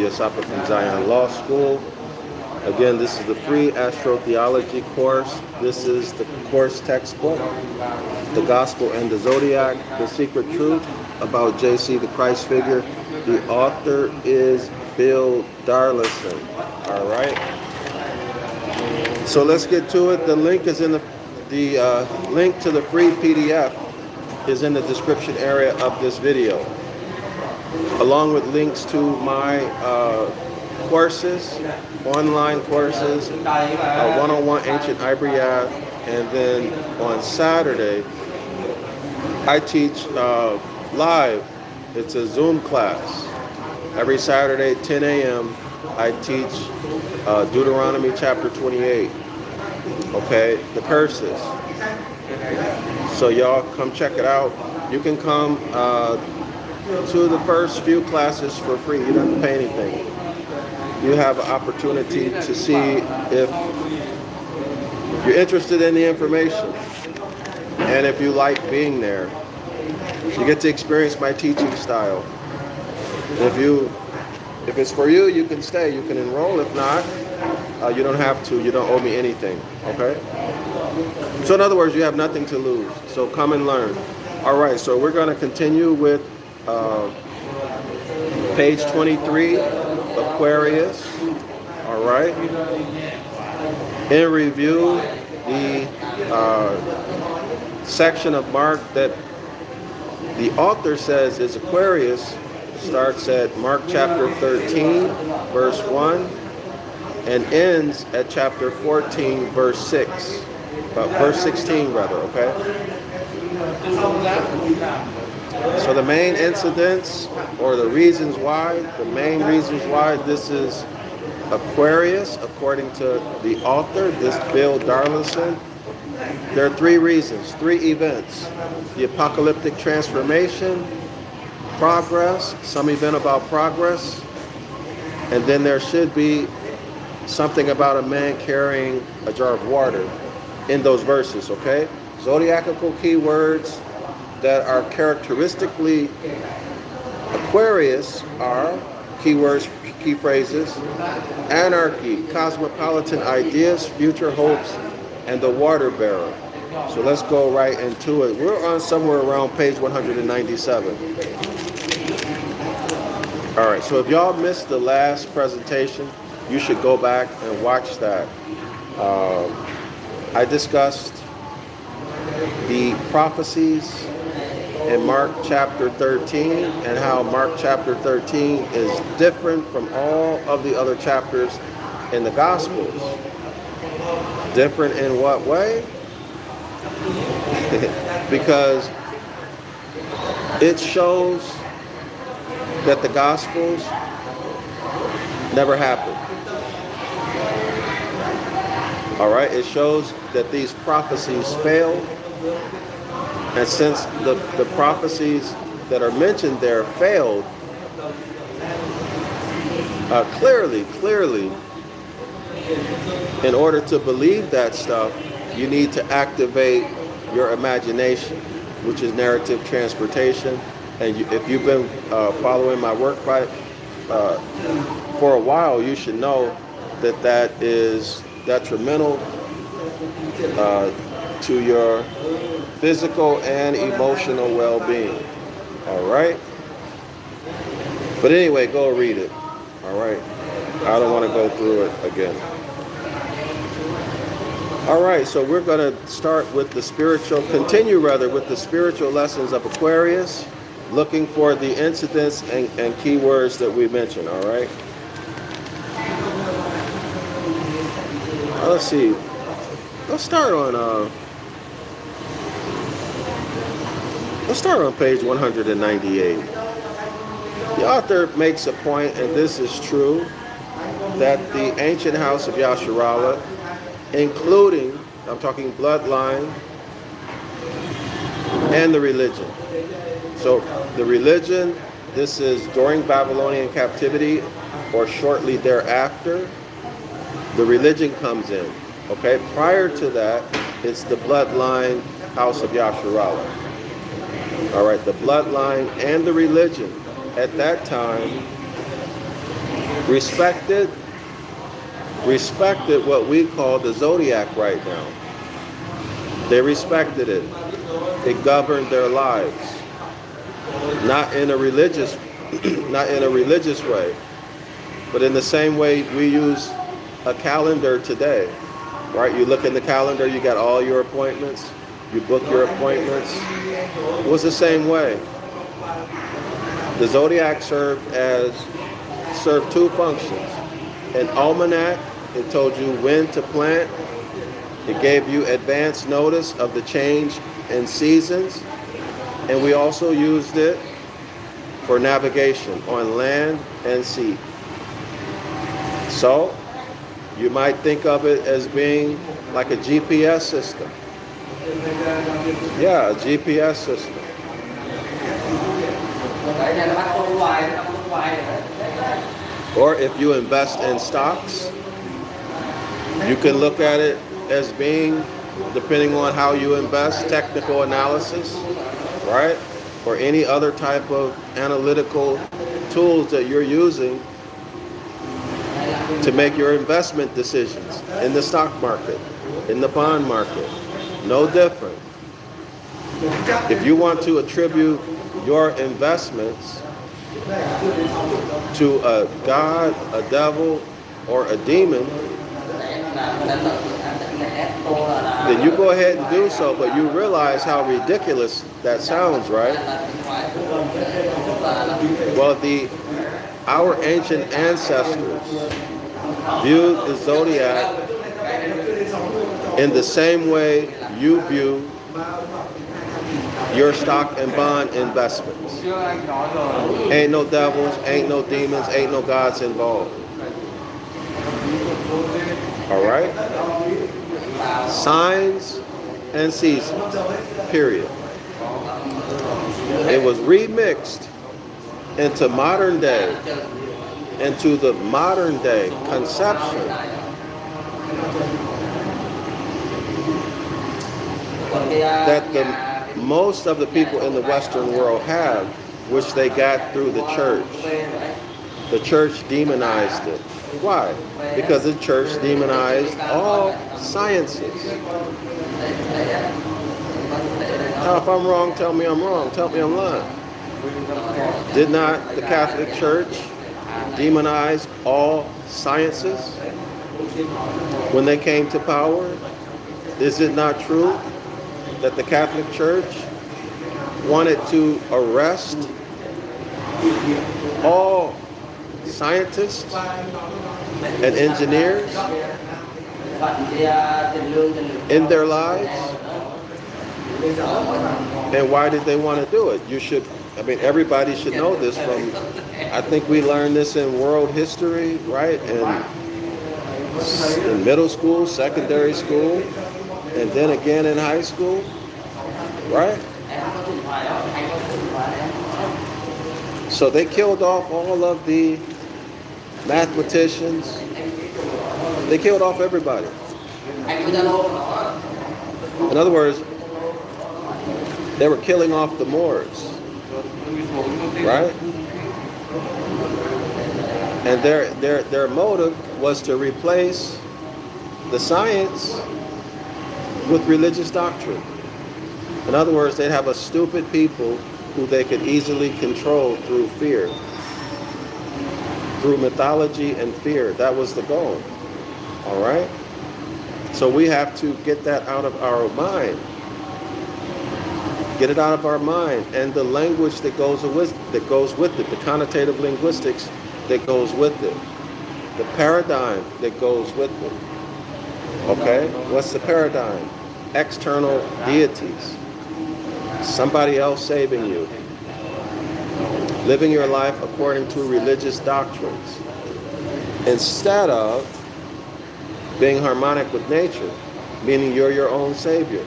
Asapa from Zion Law School. Again, this is the free astrotheology course. This is the course textbook, The Gospel and the Zodiac, The Secret Truth about JC, the Christ figure. The author is Bill Darlison. All right. So let's get to it. The link is in the link to the free PDF is in the description area of this video, along with links to my courses, online courses, one-on-one Ancient Ibaryath, and then on Saturday, I teach live. It's a Zoom class. Every Saturday, 10 a.m., I teach Deuteronomy chapter 28, okay, the curses. So y'all come check it out. You can come to the first few classes for free. You don't have to pay anything. You have an opportunity to see if you're interested in the information and if you like being there. You get to experience my teaching style. If it's for you, you can stay. You can enroll. If not, you don't have to. You don't owe me anything. Okay? So in other words, you have nothing to lose. So come and learn. All right. So we're going to continue with page 23, Aquarius. All right. In review, the section of Mark that the author says is Aquarius starts at Mark chapter 13, verse 1, and ends at chapter 14, verse 6. Verse 16, rather, okay? So the main incidents, or the reasons why, the main reasons why this is Aquarius, according to the author, this Bill Darlison, there are three reasons, three events. The apocalyptic transformation, progress, some event about progress, and then there should be something about a man carrying a jar of water in those verses, okay? Zodiacal keywords that are characteristically Aquarius are keywords, key phrases: anarchy, cosmopolitan ideas, future hopes, and the water bearer. So let's go right into it. We're on somewhere around page 197. All right, so if y'all missed the last presentation, you should go back and watch that. I discussed the prophecies in Mark chapter 13 and how Mark chapter 13 is different from all of the other chapters in the Gospels. Different in what way? Because it shows that the Gospels never happened. All right, it shows that these prophecies failed. And since the prophecies that are mentioned there failed, clearly, in order to believe that stuff, you need to activate your imagination, which is narrative transportation. And if you've been following my work for a while, you should know that that is detrimental to your physical and emotional well-being. All right? But anyway, go read it. All right? I don't want to go through it again. All right, so we're going to start with continue with the spiritual lessons of Aquarius, looking for the incidents and keywords that we mentioned, all right? Let's see. Let's start on page 198. The author makes a point, and this is true, that the ancient house of Yasharallah, including, I'm talking bloodline, and the religion. So the religion, this is during Babylonian captivity or shortly thereafter, the religion comes in. Okay, prior to that, it's the bloodline house of Yasharallah. All right, the bloodline and the religion at that time respected what we call the Zodiac right now. They respected it. It governed their lives. Not in a religious way, but in the same way we use a calendar today. Right? You look in the calendar, you got all your appointments, you book your appointments. It was the same way. The Zodiac served two functions. An almanac, it told you when to plant. It gave you advance notice of the change in seasons. And we also used it for navigation on land and sea. So, you might think of it as being like a GPS system. Yeah, a GPS system. Or if you invest in stocks, you can look at it as being, depending on how you invest, technical analysis, right? Or any other type of analytical tools that you're using to make your investment decisions in the stock market, in the bond market. No different. If you want to attribute your investments to a god, a devil, or a demon, then you go ahead and do so, but you realize how ridiculous that sounds, right? Well, our ancient ancestors viewed the Zodiac in the same way you view your stock and bond investments. Ain't no devils, ain't no demons, ain't no gods involved. All right? Signs and seasons, period. It was remixed into modern day, into the modern day conception that most of the people in the Western world have, which they got through the church. The church demonized it. Why? Because the church demonized all sciences. Now, if I'm wrong, tell me I'm wrong. Tell me I'm lying. Did not the Catholic Church demonize all sciences when they came to power? Is it not true that the Catholic Church wanted to arrest all scientists and engineers in their lives? And why did they want to do it? Everybody should know this from, I think we learned this in world history, right? In middle school, secondary school, and then again in high school, right? So they killed off all of the mathematicians. They killed off everybody. In other words, they were killing off the Moors, right? And their motive was to replace the science with religious doctrine. In other words, they'd have a stupid people who they could easily control through fear, through mythology and fear. That was the goal. All right? So we have to get that out of our mind. Get it out of our mind. And the language that goes with it, the connotative linguistics that goes with it, the paradigm that goes with it. Okay? What's the paradigm? External deities. Somebody else saving you. Living your life according to religious doctrines. Instead of being harmonic with nature, meaning you're your own savior.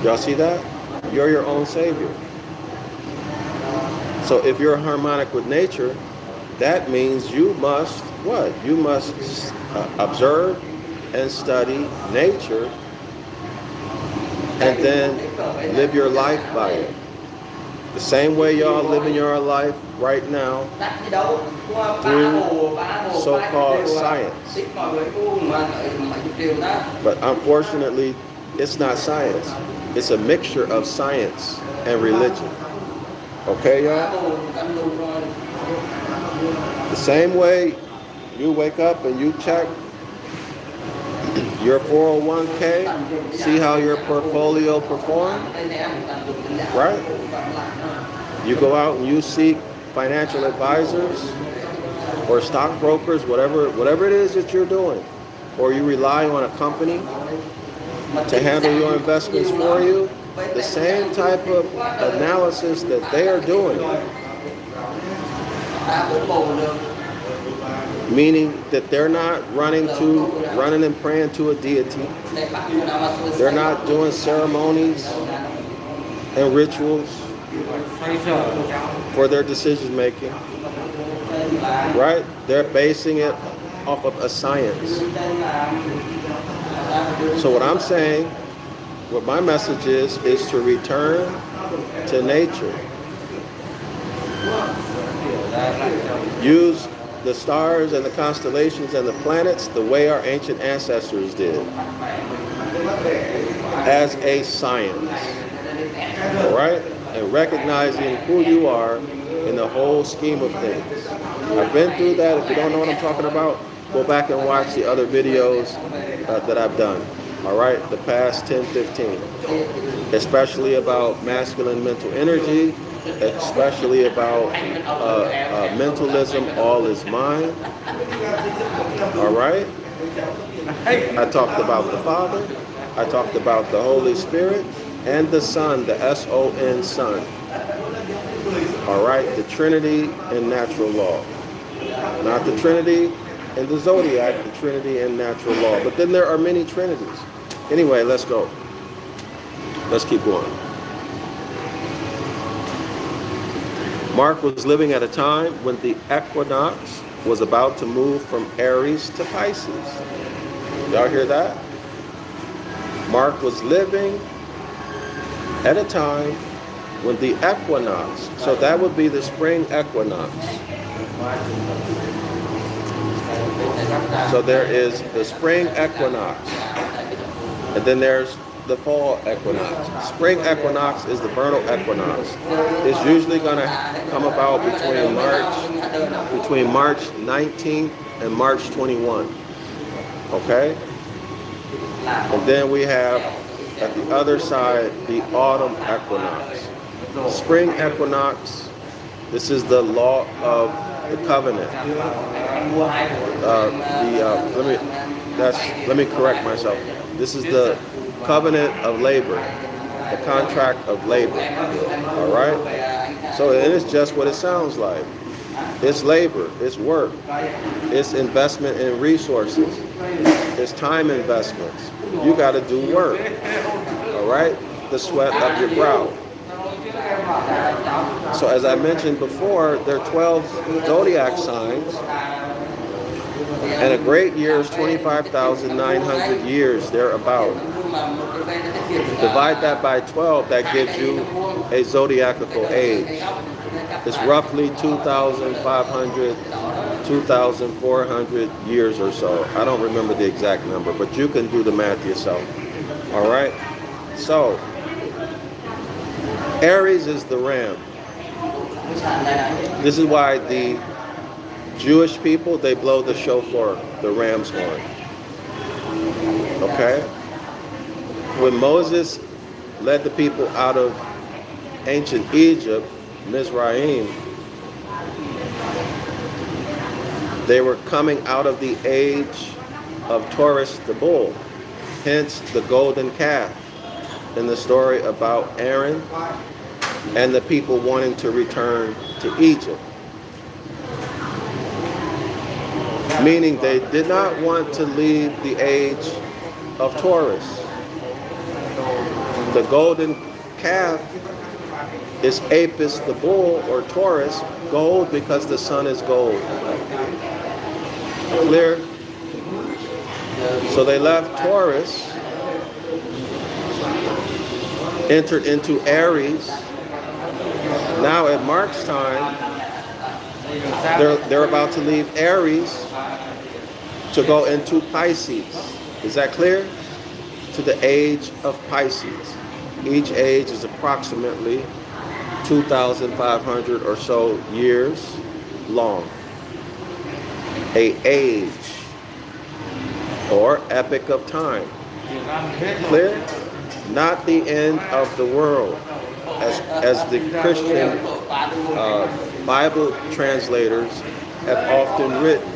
Y'all see that? You're your own savior. So if you're harmonic with nature, that means you must what? You must observe and study nature and then live your life by it. The same way y'all living your life right now through so-called science. But unfortunately, it's not science. It's a mixture of science and religion. Okay, y'all? The same way you wake up and you check your 401k, see how your portfolio performed, right? You go out and you seek financial advisors or stockbrokers, whatever it is that you're doing, or you rely on a company to handle your investments for you, the same type of analysis that they are doing, meaning that they're not running and praying to a deity. They're not doing ceremonies and rituals for their decision making, right? They're basing it off of a science. So what I'm saying, what my message is to return to nature. Use the stars and the constellations and the planets the way our ancient ancestors did, as a science, all right? And recognizing who you are in the whole scheme of things. I've been through that. If you don't know what I'm talking about, go back and watch the other videos that I've done, all right? The past 10, 15, especially about masculine mental energy, especially about mentalism, all is mind, all right? I talked about the Father, I talked about the Holy Spirit, and the Son, the S-O-N, Son, all right? The Trinity in natural law. Not the Trinity in the Zodiac, the Trinity in natural law. But then there are many Trinities. Anyway, let's go. Let's keep going. Mark was living at a time when the equinox was about to move from Aries to Pisces. Y'all hear that? Mark was living at a time when the equinox, so that would be the spring equinox. So there is the spring equinox, and then there's the fall equinox. Spring equinox is the vernal equinox. It's usually going to come about between March 19th and March 21. Okay? And then we have at the other side the autumn equinox. Spring equinox, this is the law of the covenant. Let me correct myself. This is the covenant of labor, the contract of labor. All right? So it is just what it sounds like. It's labor, it's work, it's investment in resources, it's time investments. You got to do work. All right? The sweat of your brow. So as I mentioned before, there are 12 zodiac signs, and a great year is 25,900 years thereabout. Divide that by 12, that gives you a zodiacal age. It's roughly 2,500, 2,400 years or so. I don't remember the exact number, but you can do the math yourself. All right? So, Aries is the ram. This is why the Jewish people, they blow the shofar, the ram's horn. Okay? When Moses led the people out of ancient Egypt, Mizraim, they were coming out of the age of Taurus the bull, hence the golden calf in the story about Aaron and the people wanting to return to Egypt. Meaning they did not want to leave the age of Taurus. The golden calf is Apis the bull, or Taurus, gold because the sun is gold. Clear? So they left Taurus, entered into Aries, Now at Mark's time, they're about to leave Aries to go into Pisces. Is that clear? To the age of Pisces. Each age is approximately 2,500 or so years long. A age or epoch of time. Clear? Not the end of the world, as the Christian Bible translators have often written.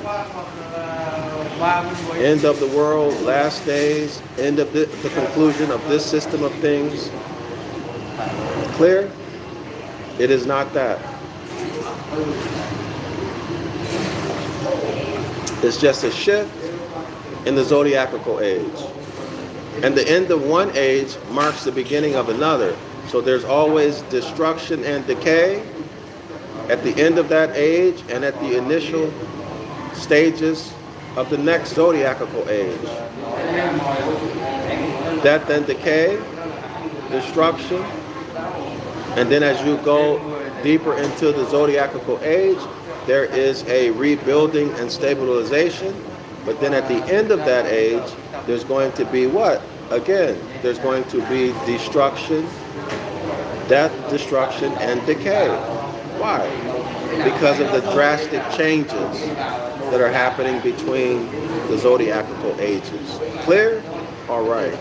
End of the world, last days, end of the conclusion of this system of things. Clear? It is not that. It's just a shift in the zodiacal age. And the end of one age marks the beginning of another. So there's always destruction and decay at the end of that age and at the initial stages of the next zodiacal age. Death and decay, destruction, and then as you go deeper into the zodiacal age, there is a rebuilding and stabilization. But then at the end of that age, there's going to be what? Again, there's going to be destruction, death, destruction, and decay. Why? Because of the drastic changes that are happening between the zodiacal ages. Clear? All right.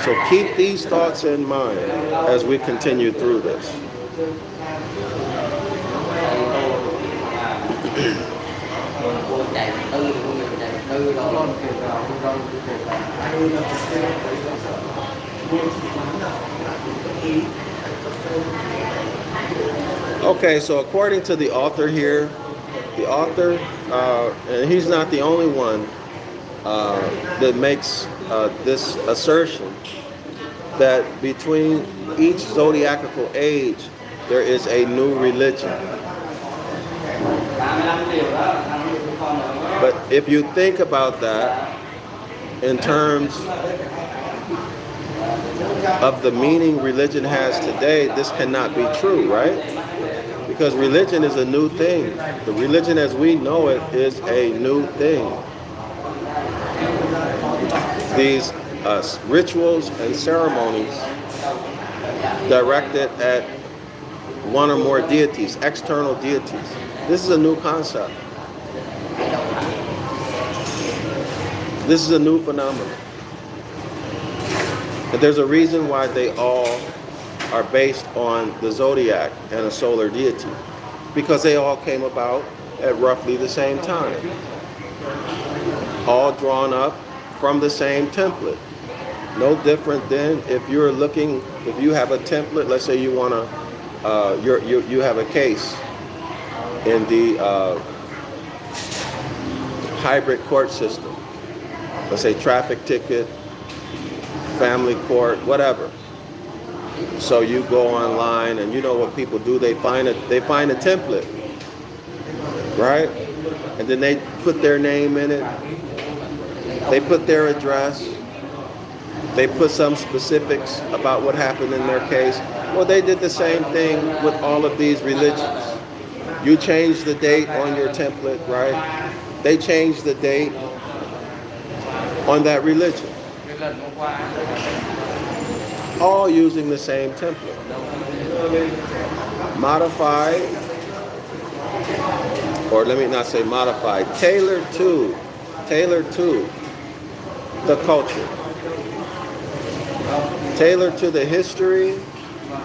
So keep these thoughts in mind as we continue through this. Okay, so according to the author here, the author, and he's not the only one that makes this assertion, that between each zodiacal age, there is a new religion. But if you think about that in terms of the meaning religion has today, this cannot be true, right? Because religion is a new thing. The religion as we know it is a new thing. These rituals and ceremonies directed at one or more deities, external deities. This is a new concept. This is a new phenomenon. But there's a reason why they all are based on the zodiac and a solar deity. Because they all came about at roughly the same time. All drawn up from the same template. No different than if you're looking, if you have a template, let's say you want to, you have a case in the hybrid court system. Let's say traffic ticket, family court, whatever. So you go online and you know what people do, they find a template, right? And then they put their name in it. They put their address. They put some specifics about what happened in their case. Well, they did the same thing with all of these religions. You change the date on your template, right? They changed the date on that religion. All using the same template. Modified, or let me not say modified, tailored to the culture. Tailored to the history,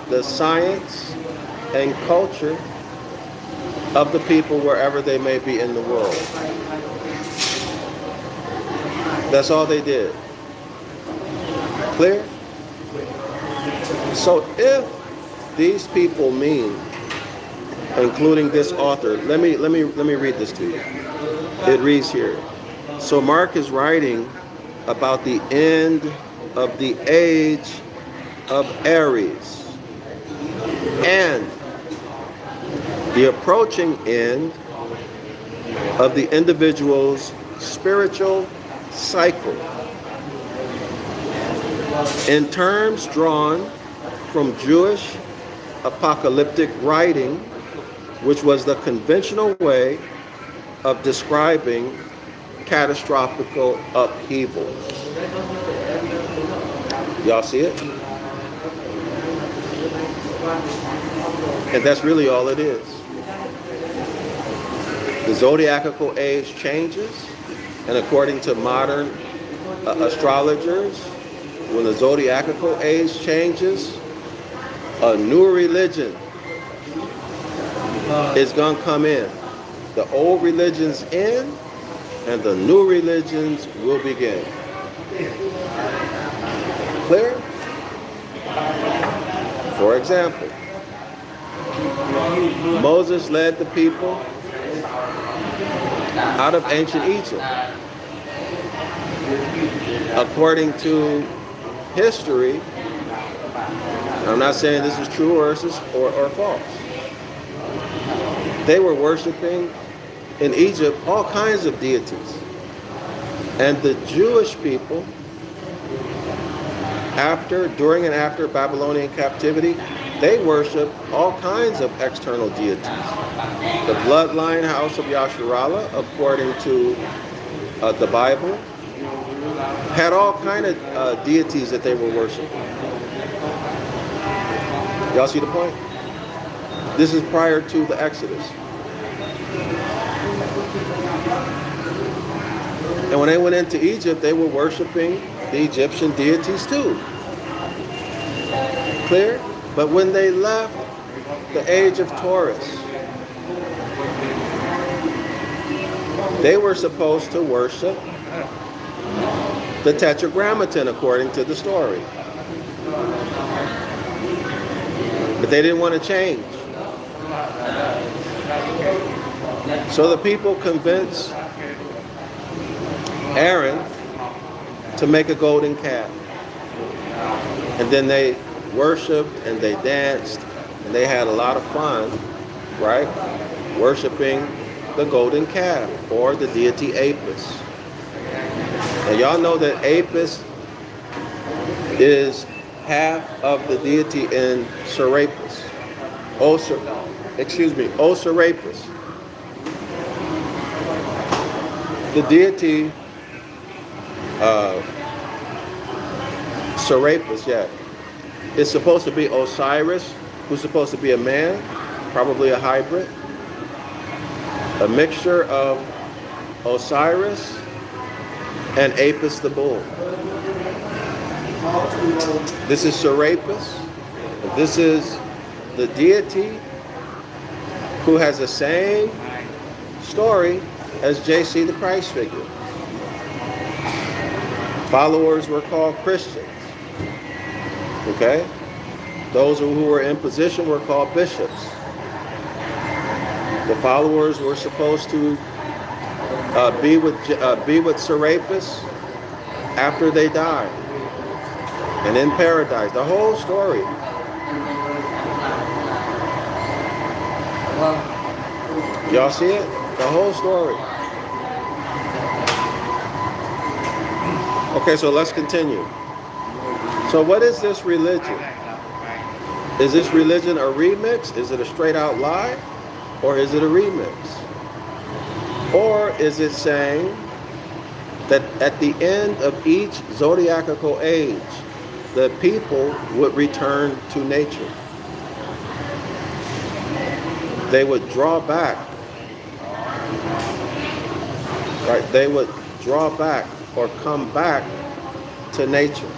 the science, and culture of the people wherever they may be in the world. That's all they did. Clear? So if these people mean, including this author, let me read this to you. It reads here. So Mark is writing about the end of the age of Aries and the approaching end of the individual's spiritual cycle in terms drawn from Jewish apocalyptic writing, which was the conventional way of describing catastrophic upheaval. Y'all see it? And that's really all it is. The zodiacal age changes, and according to modern astrologers, when the zodiacal age changes, a new religion is going to come in. The old religion's in, and the new religions will begin. Clear? For example, Moses led the people out of ancient Egypt. According to history, I'm not saying this is true or false. They were worshiping in Egypt all kinds of deities. And the Jewish people, during and after Babylonian captivity, they worship all kinds of external deities. The bloodline house of Yasharallah, according to the Bible, had all kinds of deities that they were worshiping. Y'all see the point? This is prior to the Exodus. And when they went into Egypt, they were worshiping the Egyptian deities too. Clear? But when they left the age of Taurus, they were supposed to worship the Tetragrammaton according to the story. But they didn't want to change. So the people convinced Aaron to make a golden calf. And then they worshiped and they danced and they had a lot of fun, right? Worshiping the golden calf or the deity Apis. And y'all know that Apis is half of the deity in Serapis. Serapis. The deity Serapis, is supposed to be Osiris, who's supposed to be a man, probably a hybrid. A mixture of Osiris and Apis the bull. This is Serapis. This is the deity who has the same story as JC the Christ figure. Followers were called Christians. Okay? Those who were in position were called bishops. The followers were supposed to be with Serapis after they died and in paradise. The whole story. Y'all see it? The whole story. Okay, so let's continue. So what is this religion? Is this religion a remix? Is it a straight out lie? Or is it a remix? Or is it saying that at the end of each zodiacal age, the people would return to nature? They would draw back. Right? They would draw back or come back to nature,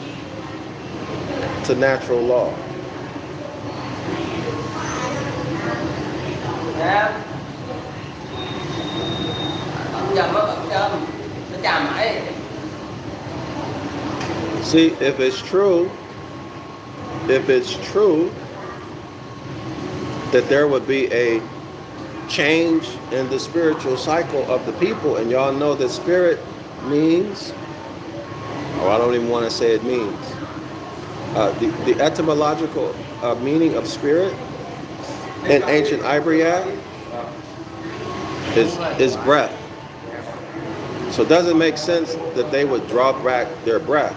to natural law. See, if it's true that there would be a change in the spiritual cycle of the people, and y'all know that spirit means, I don't even want to say it means, the etymological meaning of spirit in Ancient Ibaryath is breath. So it doesn't make sense that they would draw back their breath.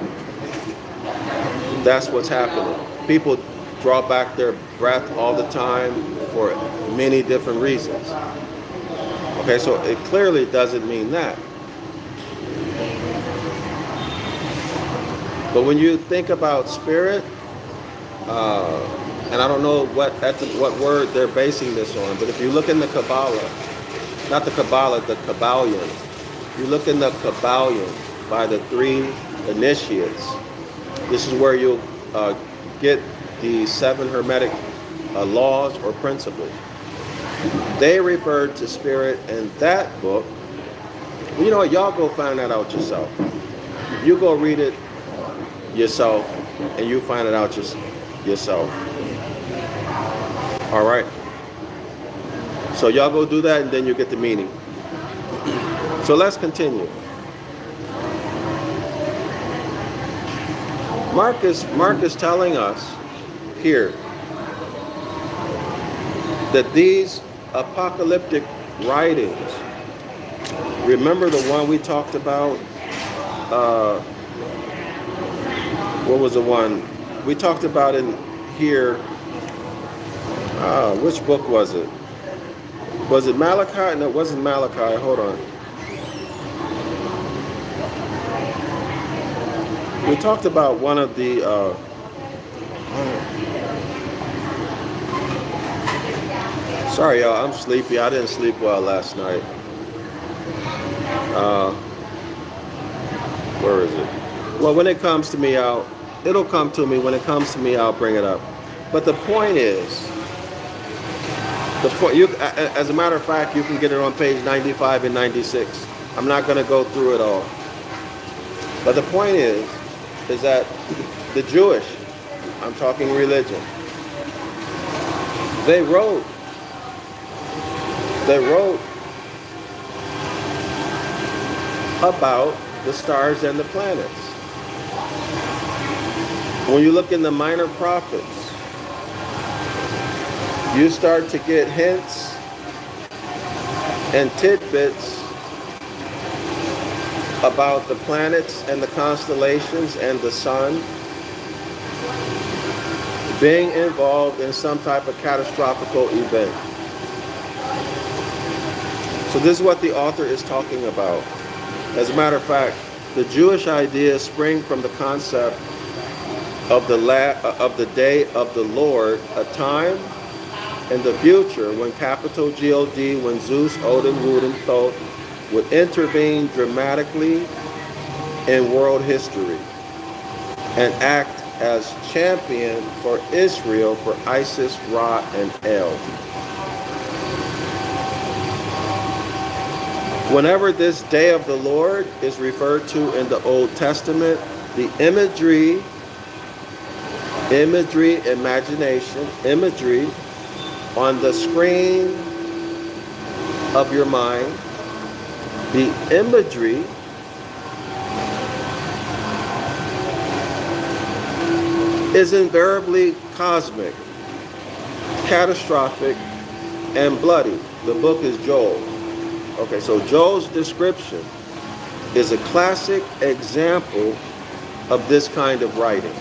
That's what's happening. People draw back their breath all the time for many different reasons. Okay, so it clearly doesn't mean that. But when you think about spirit, and I don't know what word they're basing this on, but if you look in the Kabbalah, not the Kabbalah, the Kabbalion, you look in the Kabbalion by the three initiates, this is where you'll get the 7 Hermetic laws or principles. They referred to spirit in that book. You know what? Y'all go find that out yourself. You go read it yourself, and you find it out yourself. All right. So y'all go do that, and then you get the meaning. So let's continue. Mark is telling us here that these apocalyptic writings, remember the one we talked about, what was the one we talked about in here, which book was it? Was it Malachi? No, it wasn't Malachi, hold on. We talked about one of the sorry y'all, I'm sleepy. I didn't sleep well last night. Where is it? Well, when it comes to me, it'll come to me. When it comes to me, I'll bring it up. But the point is, as a matter of fact, you can get it on page 95 and 96. I'm not going to go through it all. But the point is that the Jewish, I'm talking religion, they wrote about the stars and the planets. When you look in the minor prophets, you start to get hints and tidbits about the planets and the constellations and the sun being involved in some type of catastrophic event. So this is what the author is talking about. As a matter of fact, the Jewish ideas spring from the concept of the day of the Lord, a time in the future when capital G-O-D, when Zeus, Odin, Woden, Thoth would intervene dramatically in world history and act as champion for Israel, for Isis, Ra, and El. Whenever this day of the Lord is referred to in the Old Testament, the imagery, imagery on the screen of your mind, the imagery is invariably cosmic, catastrophic, and bloody. The book is Joel. Okay, so Joel's description is a classic example of this kind of writing.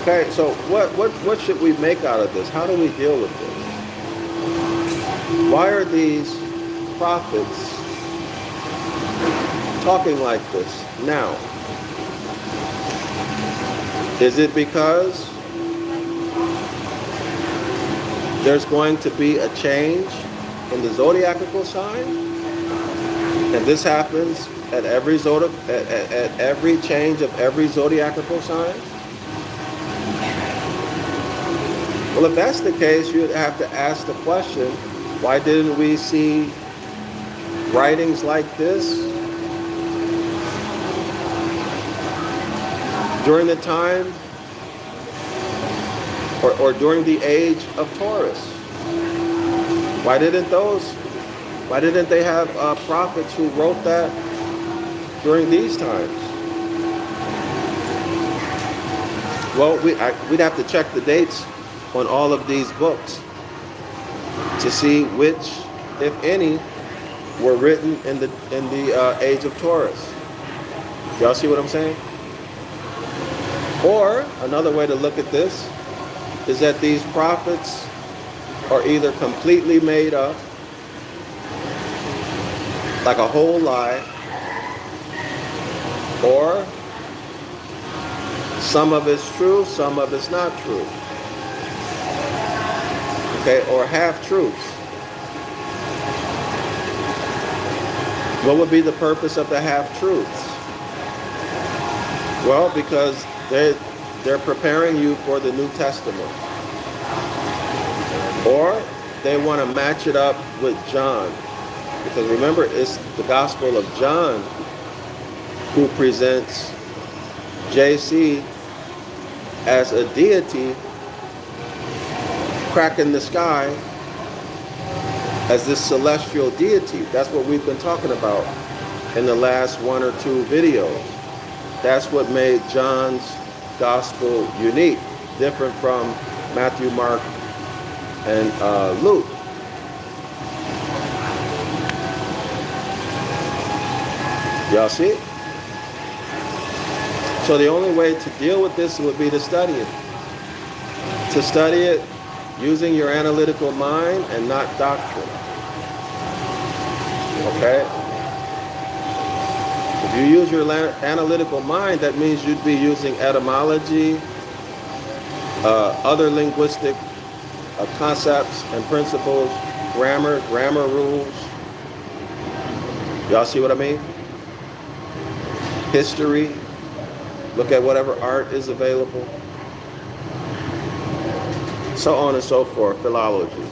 Okay, so what should we make out of this? How do we deal with this? Why are these prophets talking like this now? Is it because there's going to be a change in the zodiacal sign? And this happens at every change of every zodiacal sign? Well, if that's the case, you'd have to ask the question, why didn't we see writings like this during the time or during the age of Taurus? Why didn't they have prophets who wrote that during these times? Well, we'd have to check the dates on all of these books to see which, if any, were written in the age of Taurus. Y'all see what I'm saying? Or another way to look at this is that these prophets are either completely made up, like a whole lie, or some of it's true, some of it's not true. Okay, or half-truths. What would be the purpose of the half-truths? Well, because they're preparing you for the New Testament. Or they want to match it up with John. Because remember, it's the Gospel of John who presents JC as a deity cracking the sky as this celestial deity. That's what we've been talking about in the last one or two videos. That's what made John's gospel unique, different from Matthew, Mark, and Luke. Y'all see it? So the only way to deal with this would be to study it. To study it using your analytical mind and not doctrine. Okay? If you use your analytical mind, that means you'd be using etymology, other linguistic concepts and principles, grammar rules. Y'all see what I mean? History. Look at whatever art is available. So on and so forth, philology.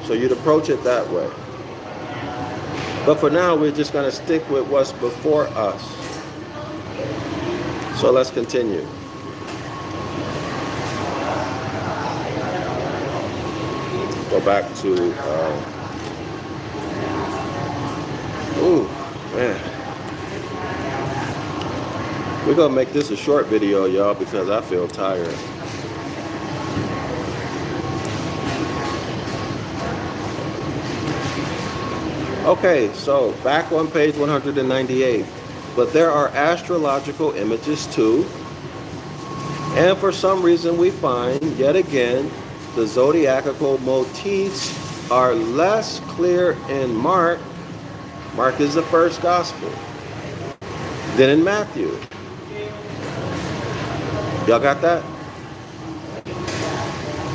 So you'd approach it that way. But for now, we're just going to stick with what's before us. So let's continue. Go back to, ooh, man. We're going to make this a short video, y'all, because I feel tired. Okay, so back on page 198. But there are astrological images too. And for some reason we find, yet again, the zodiacal motifs are less clear in Mark. Mark is the first gospel. Than in Matthew. Y'all got that?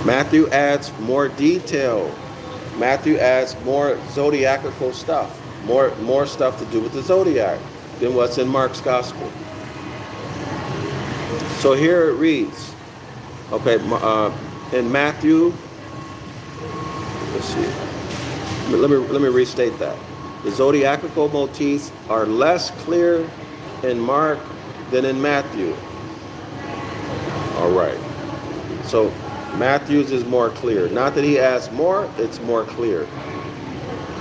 Matthew adds more detail. Matthew adds more zodiacal stuff. More stuff to do with the zodiac than what's in Mark's gospel. So here it reads, okay, in Matthew, let's see. Let me restate that. The zodiacal motifs are less clear in Mark than in Matthew. All right. So Matthew's is more clear. Not that he adds more, it's more clear.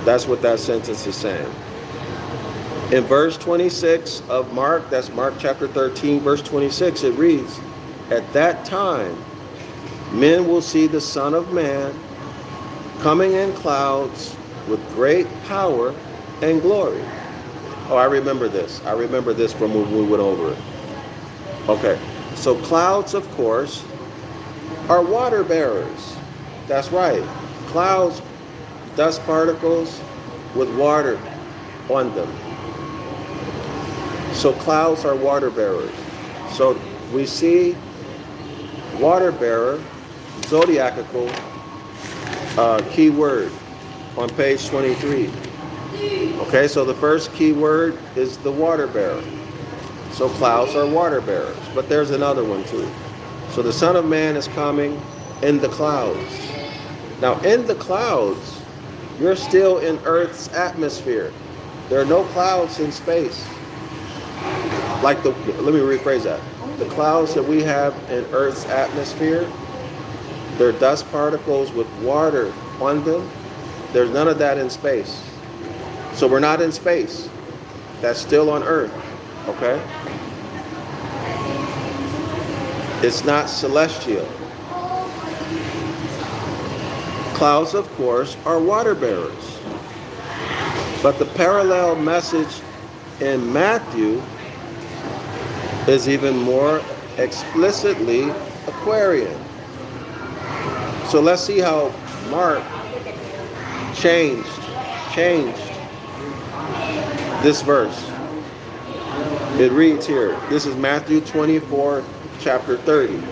That's what that sentence is saying. In verse 26 of Mark, that's Mark chapter 13, verse 26, it reads, "At that time, men will see the Son of Man coming in clouds with great power and glory." Oh, I remember this. I remember this from when we went over it. Okay. So clouds, of course, are water bearers. That's right. Clouds, dust particles with water on them. So clouds are water bearers. So we see water bearer, zodiacal key word on page 23. Okay, so the first key word is the water bearer. So clouds are water bearers, but there's another one too. So the Son of Man is coming in the clouds. Now in the clouds, you're still in Earth's atmosphere. There are no clouds in space. Let me rephrase that. The clouds that we have in Earth's atmosphere, they're dust particles with water on them. There's none of that in space. So we're not in space. That's still on Earth. Okay? It's not celestial. Clouds, of course, are water bearers. But the parallel message in Matthew is even more explicitly Aquarian. So let's see how Mark changed this verse. It reads here, this is Matthew 24, chapter 30.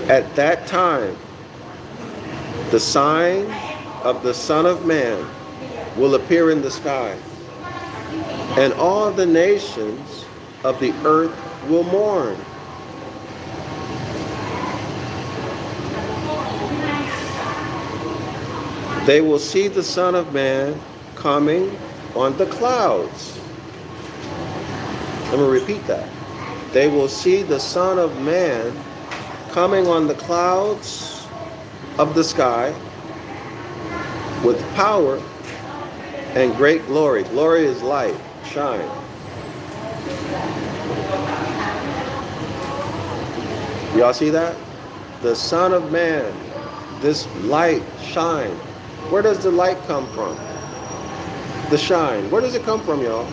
At that time, the sign of the Son of Man will appear in the sky, and all the nations of the earth will mourn. They will see the Son of Man coming on the clouds. Let me repeat that. They will see the Son of Man coming on the clouds of the sky with power and great glory. Glory is light, shine. Y'all see that? The Son of Man, this light, shine. Where does the light come from? The shine. Where does it come from, y'all?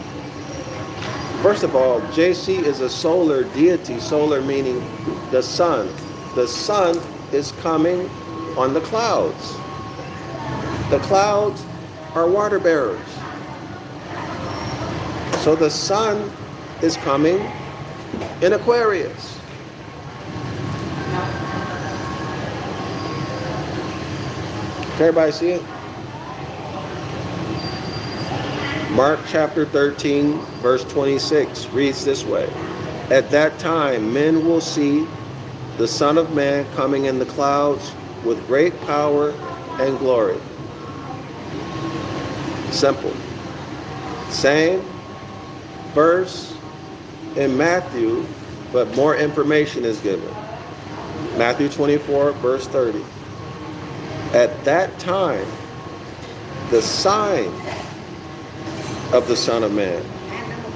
First of all, JC is a solar deity, solar meaning the sun. The sun is coming on the clouds. The clouds are water bearers. So the sun is coming in Aquarius. Can everybody see it? Mark chapter 13, verse 26 reads this way. At that time, men will see the Son of Man coming in the clouds with great power and glory. Simple. Same verse in Matthew, but more information is given. Matthew 24, verse 30. At that time, the sign of the Son of Man.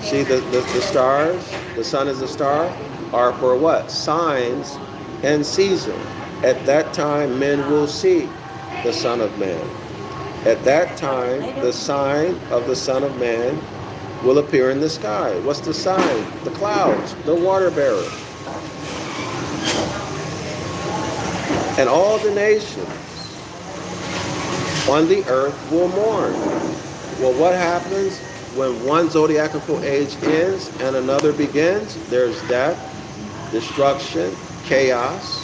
See the stars, the sun is a star, are for what? Signs and season. At that time, men will see the Son of Man. At that time, the sign of the Son of Man will appear in the sky. What's the sign? The clouds, the water bearer. And all the nations on the earth will mourn. Well, what happens when one zodiacal age ends and another begins? There's death, destruction, chaos,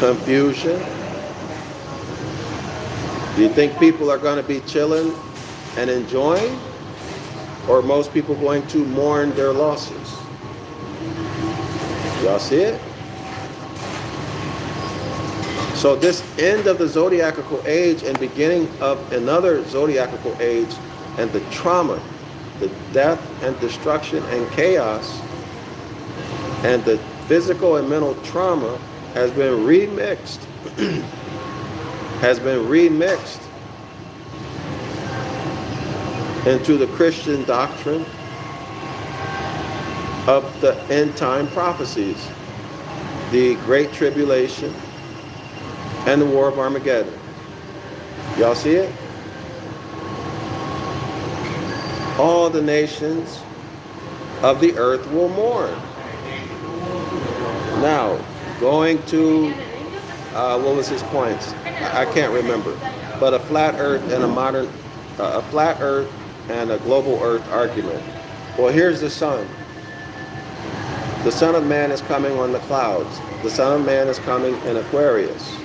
confusion. Do you think people are going to be chilling and enjoying? Or are most people going to mourn their losses? Y'all see it? So this end of the zodiacal age and beginning of another zodiacal age, and the trauma, the death and destruction and chaos, and the physical and mental trauma has been remixed. Into the Christian doctrine of the end time prophecies, the Great Tribulation, and the War of Armageddon. Y'all see it? All the nations of the earth will mourn. Now, going to, what was his points? I can't remember. But a flat earth and a flat earth and a global earth argument. Well, here's the sun. The Son of Man is coming on the clouds. The Son of Man is coming in Aquarius.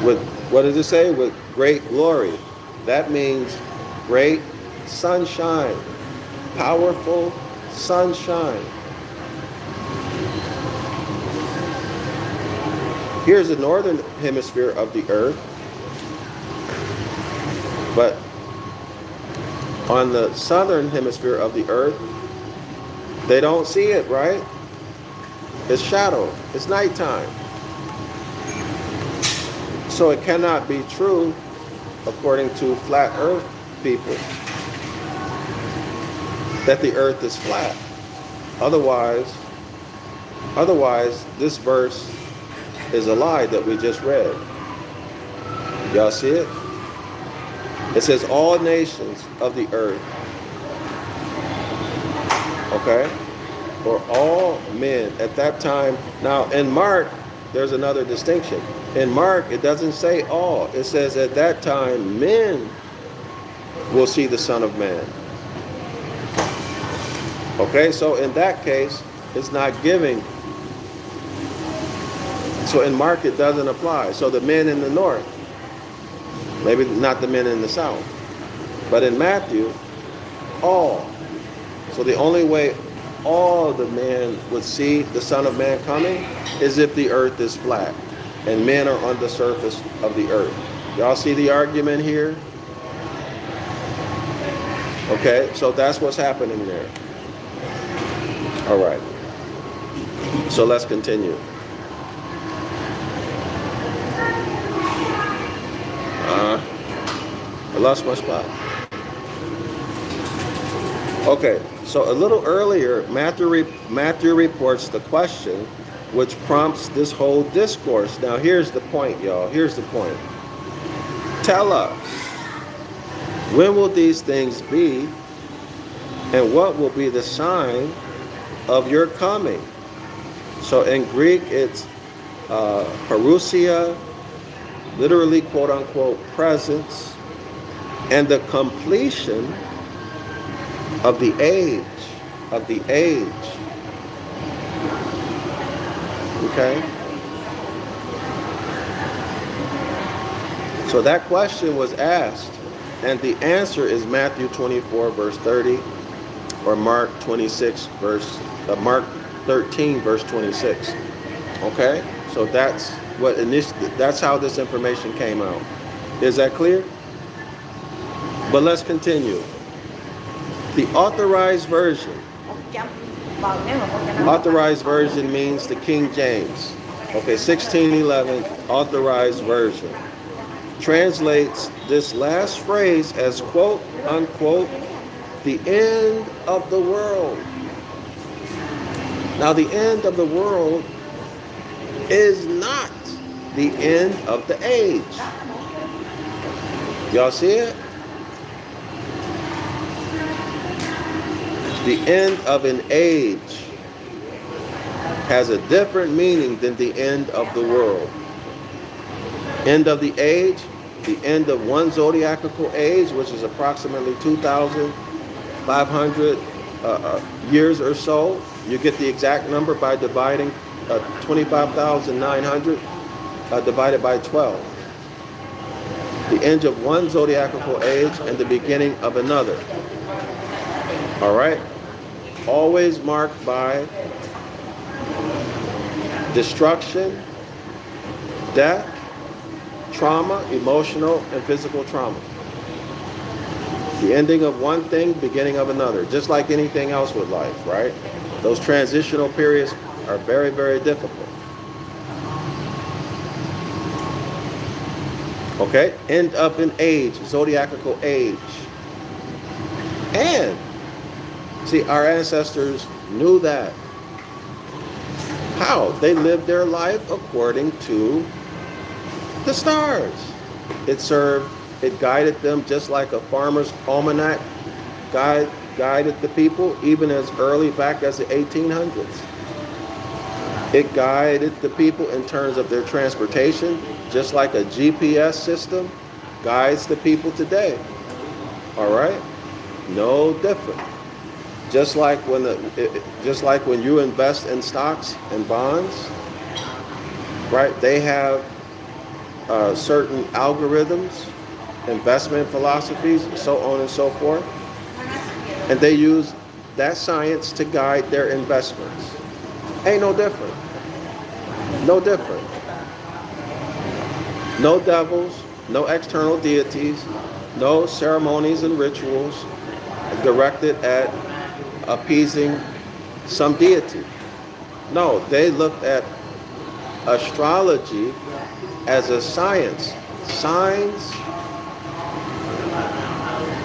With, what does it say? With great glory. That means great sunshine. Powerful sunshine. Here's the northern hemisphere of the earth. But on the southern hemisphere of the earth, they don't see it, right? It's shadow. It's nighttime. So it cannot be true, according to flat earth people, that the earth is flat. Otherwise, this verse is a lie that we just read. Y'all see it? It says all nations of the earth. Okay? or all men at that time. Now in Mark, there's another distinction. In Mark, it doesn't say all. It says at that time, men will see the Son of Man. Okay, so in that case, it's not giving. So in Mark, it doesn't apply. So the men in the north, maybe not the men in the south, but in Matthew, all. So the only way all the men would see the Son of Man coming is if the earth is flat and men are on the surface of the earth. Y'all see the argument here? Okay, so that's what's happening there. All right. So let's continue. I lost my spot. Okay, so a little earlier, Matthew reports the question which prompts this whole discourse. Now here's the point, y'all. Here's the point. Tell us, when will these things be, and what will be the sign of your coming? So in Greek, it's parousia, literally quote unquote presence, and the completion of the age, okay? So that question was asked, and the answer is Matthew 24 verse 30, or Mark 13 verse 26. Okay, so that's that's how this information came out. Is that clear? But let's continue. The authorized version. Authorized version means the King James. Okay, 1611 authorized version translates this last phrase as quote unquote the end of the world. Now the end of the world is not the end of the age. Y'all see it? The end of an age has a different meaning than the end of the world. End of the age, the end of one zodiacal age, which is approximately 2,500 years or so. You get the exact number by dividing 25,900 divided by 12. The end of one zodiacal age and the beginning of another. All right? Always marked by destruction, death, trauma, emotional and physical trauma. The ending of one thing, beginning of another, just like anything else with life, right? Those transitional periods are very, very difficult. Okay, end of an age, zodiacal age. And, see, our ancestors knew that. How? They lived their life according to the stars. It guided them just like a farmer's almanac guided the people even as early back as the 1800s. It guided the people in terms of their transportation, just like a GPS system guides the people today. All right? No different. Just like when you invest in stocks and bonds, right? They have certain algorithms, investment philosophies, so on and so forth. And they use that science to guide their investments. Ain't no different. No different. No devils, no external deities, no ceremonies and rituals directed at appeasing some deity. No, they looked at astrology as a science.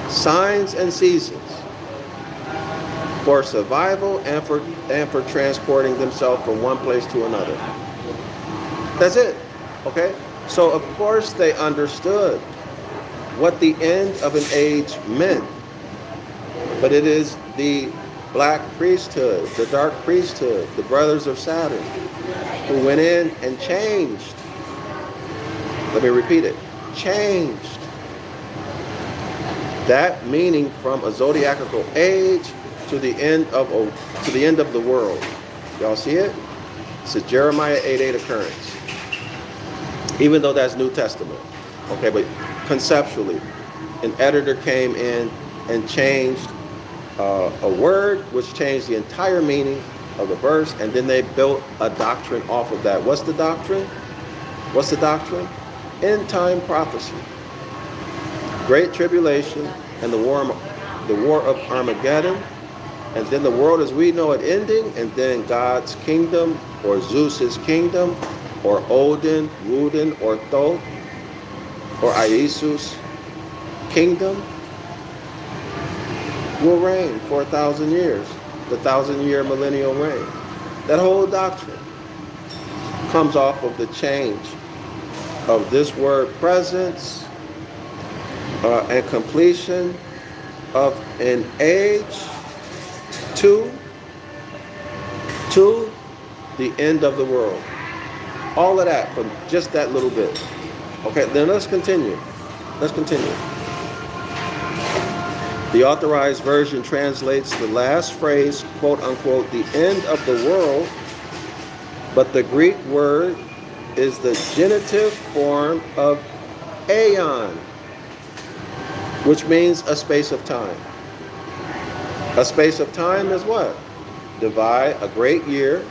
Signs and seasons for survival and for transporting themselves from one place to another. That's it. Okay? So of course they understood what the end of an age meant. But it is the black priesthood, the dark priesthood, the brothers of Saturn, who went in and changed. Let me repeat it. Changed. That meaning from a zodiacal age to the end of the world. Y'all see it? It's a Jeremiah 8:8 occurrence. Even though that's New Testament. Okay, but conceptually, an editor came in and changed a word, which changed the entire meaning of the verse, and then they built a doctrine off of that. What's the doctrine? What's the doctrine? End time prophecy. Great tribulation and the war of Armageddon, and then the world as we know it ending, and then God's kingdom, or Zeus's kingdom, or Odin, Woden, or Thoth, or Iesus' kingdom will reign for 1,000 years, the 1,000-year millennial reign. That whole doctrine comes off of the change of this word presence and completion of an age to the end of the world. All of that from just that little bit. Okay, then let's continue. Let's continue. The Authorized Version translates the last phrase, quote unquote, the end of the world, but the Greek word is the genitive form of aeon, which means a space of time. A space of time is what? Divide a great year,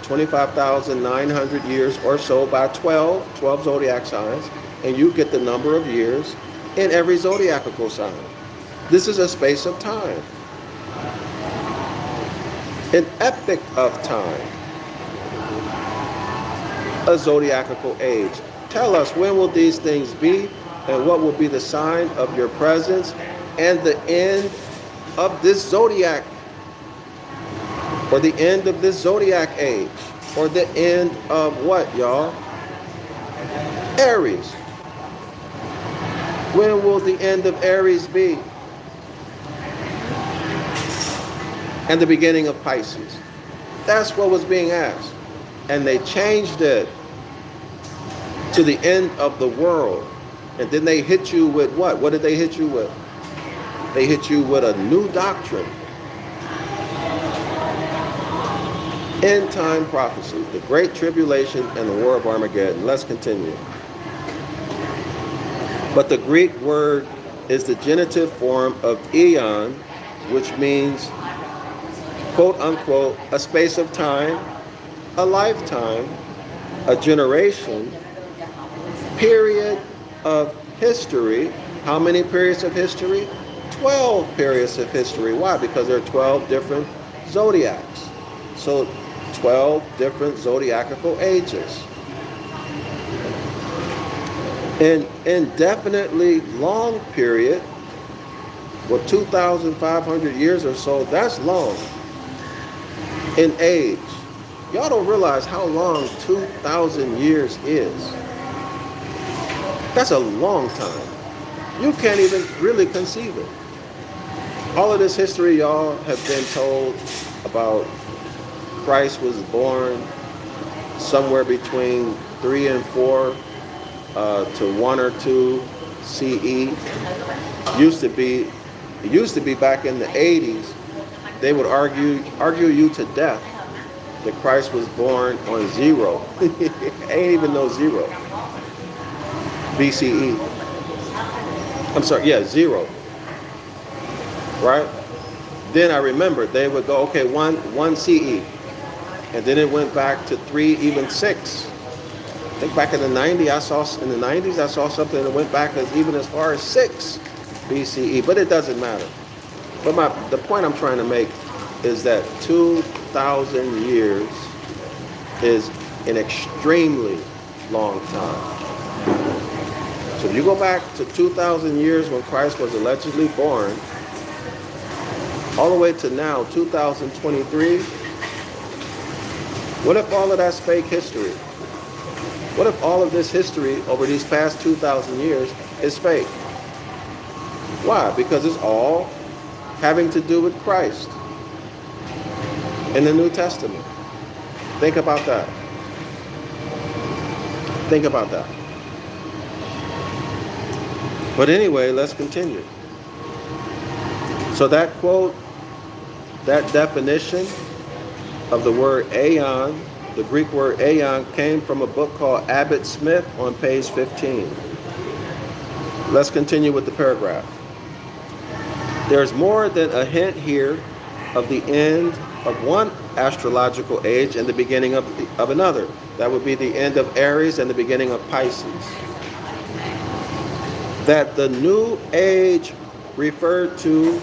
25,900 years or so, by 12 zodiac signs, and you get the number of years in every zodiacal sign. This is a space of time. An epoch of time. A zodiacal age. Tell us, when will these things be, and what will be the sign of your presence and the end of this zodiac, or the end of this zodiac age, or the end of what, y'all? Aries. When will the end of Aries be? And the beginning of Pisces. That's what was being asked. And they changed it to the end of the world. And then they hit you with what? What did they hit you with? They hit you with a new doctrine. End time prophecy, the Great Tribulation and the War of Armageddon. Let's continue. But the Greek word is the genitive form of eon, which means, quote unquote, a space of time, a lifetime, a generation, period of history. How many periods of history? 12 periods of history. Why? Because there are 12 different zodiacs. So 12 different zodiacal ages. An indefinitely long period, well, 2,500 years or so, that's long in age. Y'all don't realize how long 2,000 years is. That's a long time. You can't even really conceive it. All of this history y'all have been told about Christ was born somewhere between 3 and 4 to 1 or 2 CE. It used to be back in the 80s, they would argue you to death that Christ was born on 0. Ain't even no 0. BCE. I'm sorry, yeah, 0. Right? Then I remember they would go, okay, 1 CE. And then it went back to 3, even 6. I think back in the 90s, I saw something that went back even as far as 6 BCE, but it doesn't matter. But the point I'm trying to make is that 2,000 years is an extremely long time. So if you go back to 2,000 years when Christ was allegedly born, all the way to now, 2023, what if all of that's fake history? What if all of this history over these past 2,000 years is fake? Why? Because it's all having to do with Christ. in the New Testament. Think about that. Think about that. But anyway, let's continue. So that quote, that definition of the word aeon, the Greek word aeon, came from a book called Abbott Smith on page 15. Let's continue with the paragraph. There's more than a hint here of the end of one astrological age and the beginning of another. That would be the end of Aries and the beginning of Pisces. That the new age referred to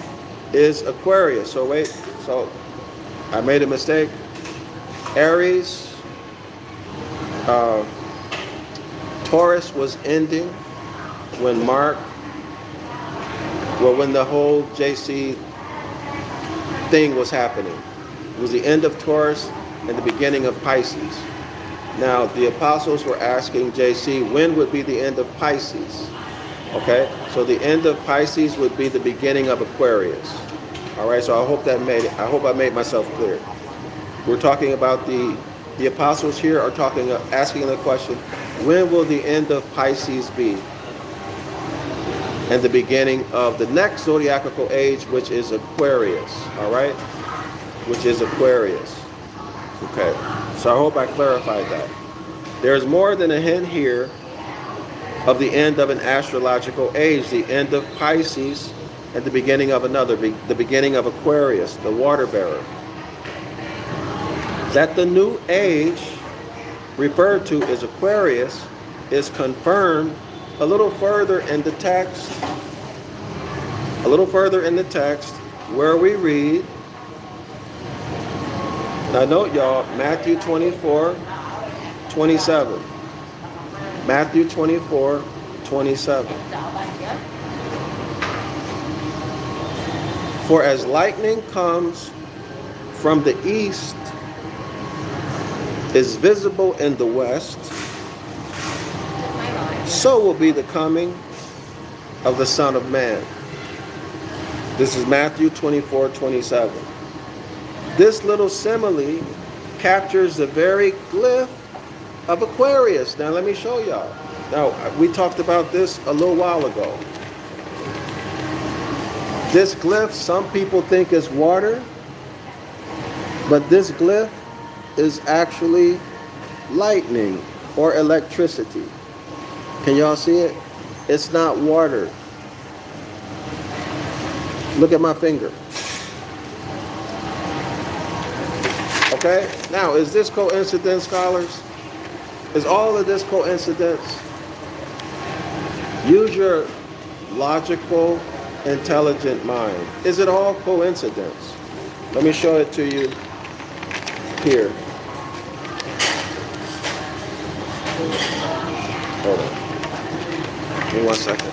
is Aquarius. So wait, so I made a mistake. Aries, Taurus was ending when when the whole JC thing was happening. It was the end of Taurus and the beginning of Pisces. Now, the apostles were asking JC, when would be the end of Pisces? Okay, so the end of Pisces would be the beginning of Aquarius. All right, so I hope I made myself clear. We're talking about the apostles here are asking the question, when will the end of Pisces be? And the beginning of the next zodiacal age, which is Aquarius. All right, which is Aquarius. Okay, so I hope I clarified that. There's more than a hint here of the end of an astrological age, the end of Pisces, and the beginning of another, the beginning of Aquarius, the water bearer. That the new age referred to as Aquarius is confirmed a little further in the text. A little further in the text where we read, now note y'all, Matthew 24:27. Matthew 24:27. For as lightning comes from the east, is visible in the west, so will be the coming of the Son of Man. This is Matthew 24:27. This little simile captures the very glyph of Aquarius. Now let me show y'all. Now we talked about this a little while ago. This glyph, some people think is water, but this glyph is actually lightning or electricity. Can y'all see it? It's not water. Look at my finger. Okay? Now, is this coincidence, scholars? Is all of this coincidence? Use your logical, intelligent mind. Is it all coincidence? Let me show it to you here. Hold on. Give me 1 second.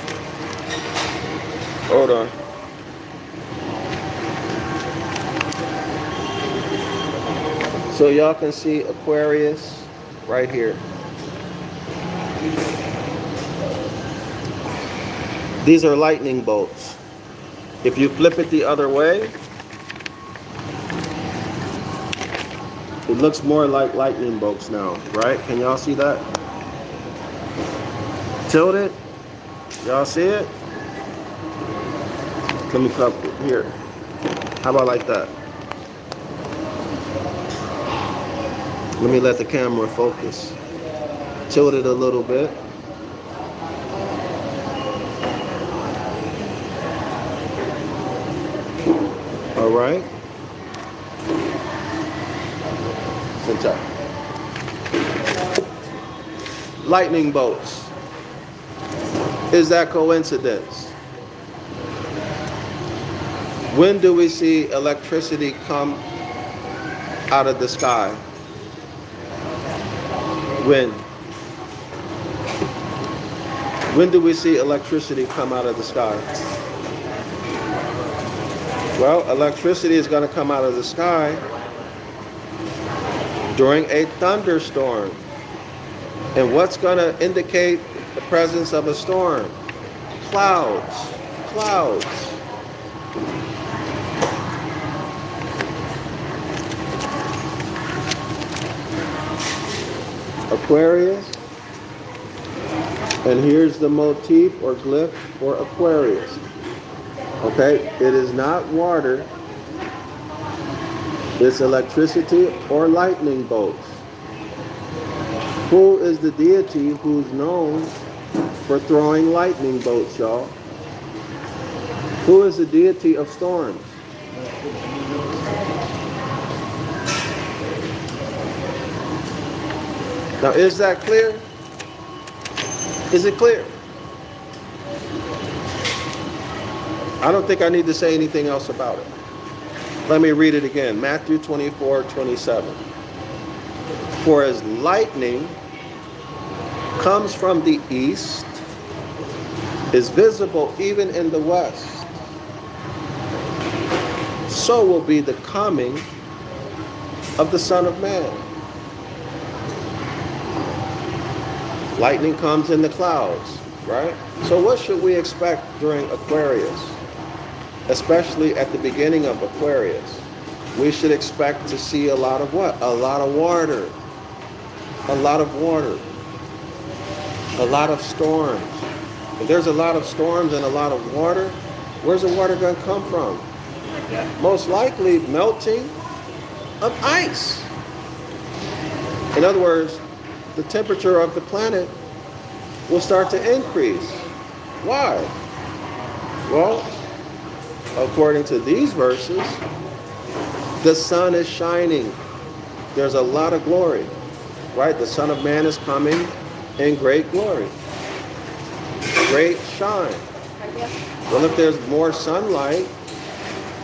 Hold on. So y'all can see Aquarius right here. These are lightning bolts. If you flip it the other way, it looks more like lightning bolts now, right? Can y'all see that? Tilt it. Y'all see it? Let me come here. How about like that? Let me let the camera focus. Tilt it a little bit. All right. Sit up. Lightning bolts. Is that coincidence? When do we see electricity come out of the sky? When do we see electricity come out of the sky? Well, electricity is going to come out of the sky during a thunderstorm. And what's going to indicate the presence of a storm? Clouds. Aquarius. And here's the motif or glyph for Aquarius. Okay, it is not water. It's electricity or lightning bolts. Who is the deity who's known for throwing lightning bolts, y'all? Who is the deity of storms? Now, is that clear? Is it clear? I don't think I need to say anything else about it. Let me read it again. Matthew 24:27. For as lightning comes from the east, is visible even in the west, so will be the coming of the Son of Man. Lightning comes in the clouds, right? So what should we expect during Aquarius? Especially at the beginning of Aquarius. We should expect to see a lot of what? A lot of water. A lot of water. A lot of storms. If there's a lot of storms and a lot of water, where's the water going to come from? Most likely melting of ice. In other words, the temperature of the planet will start to increase. Why? Well, according to these verses, the sun is shining. There's a lot of glory, right? The Son of Man is coming in great glory, great shine. Well, if there's more sunlight,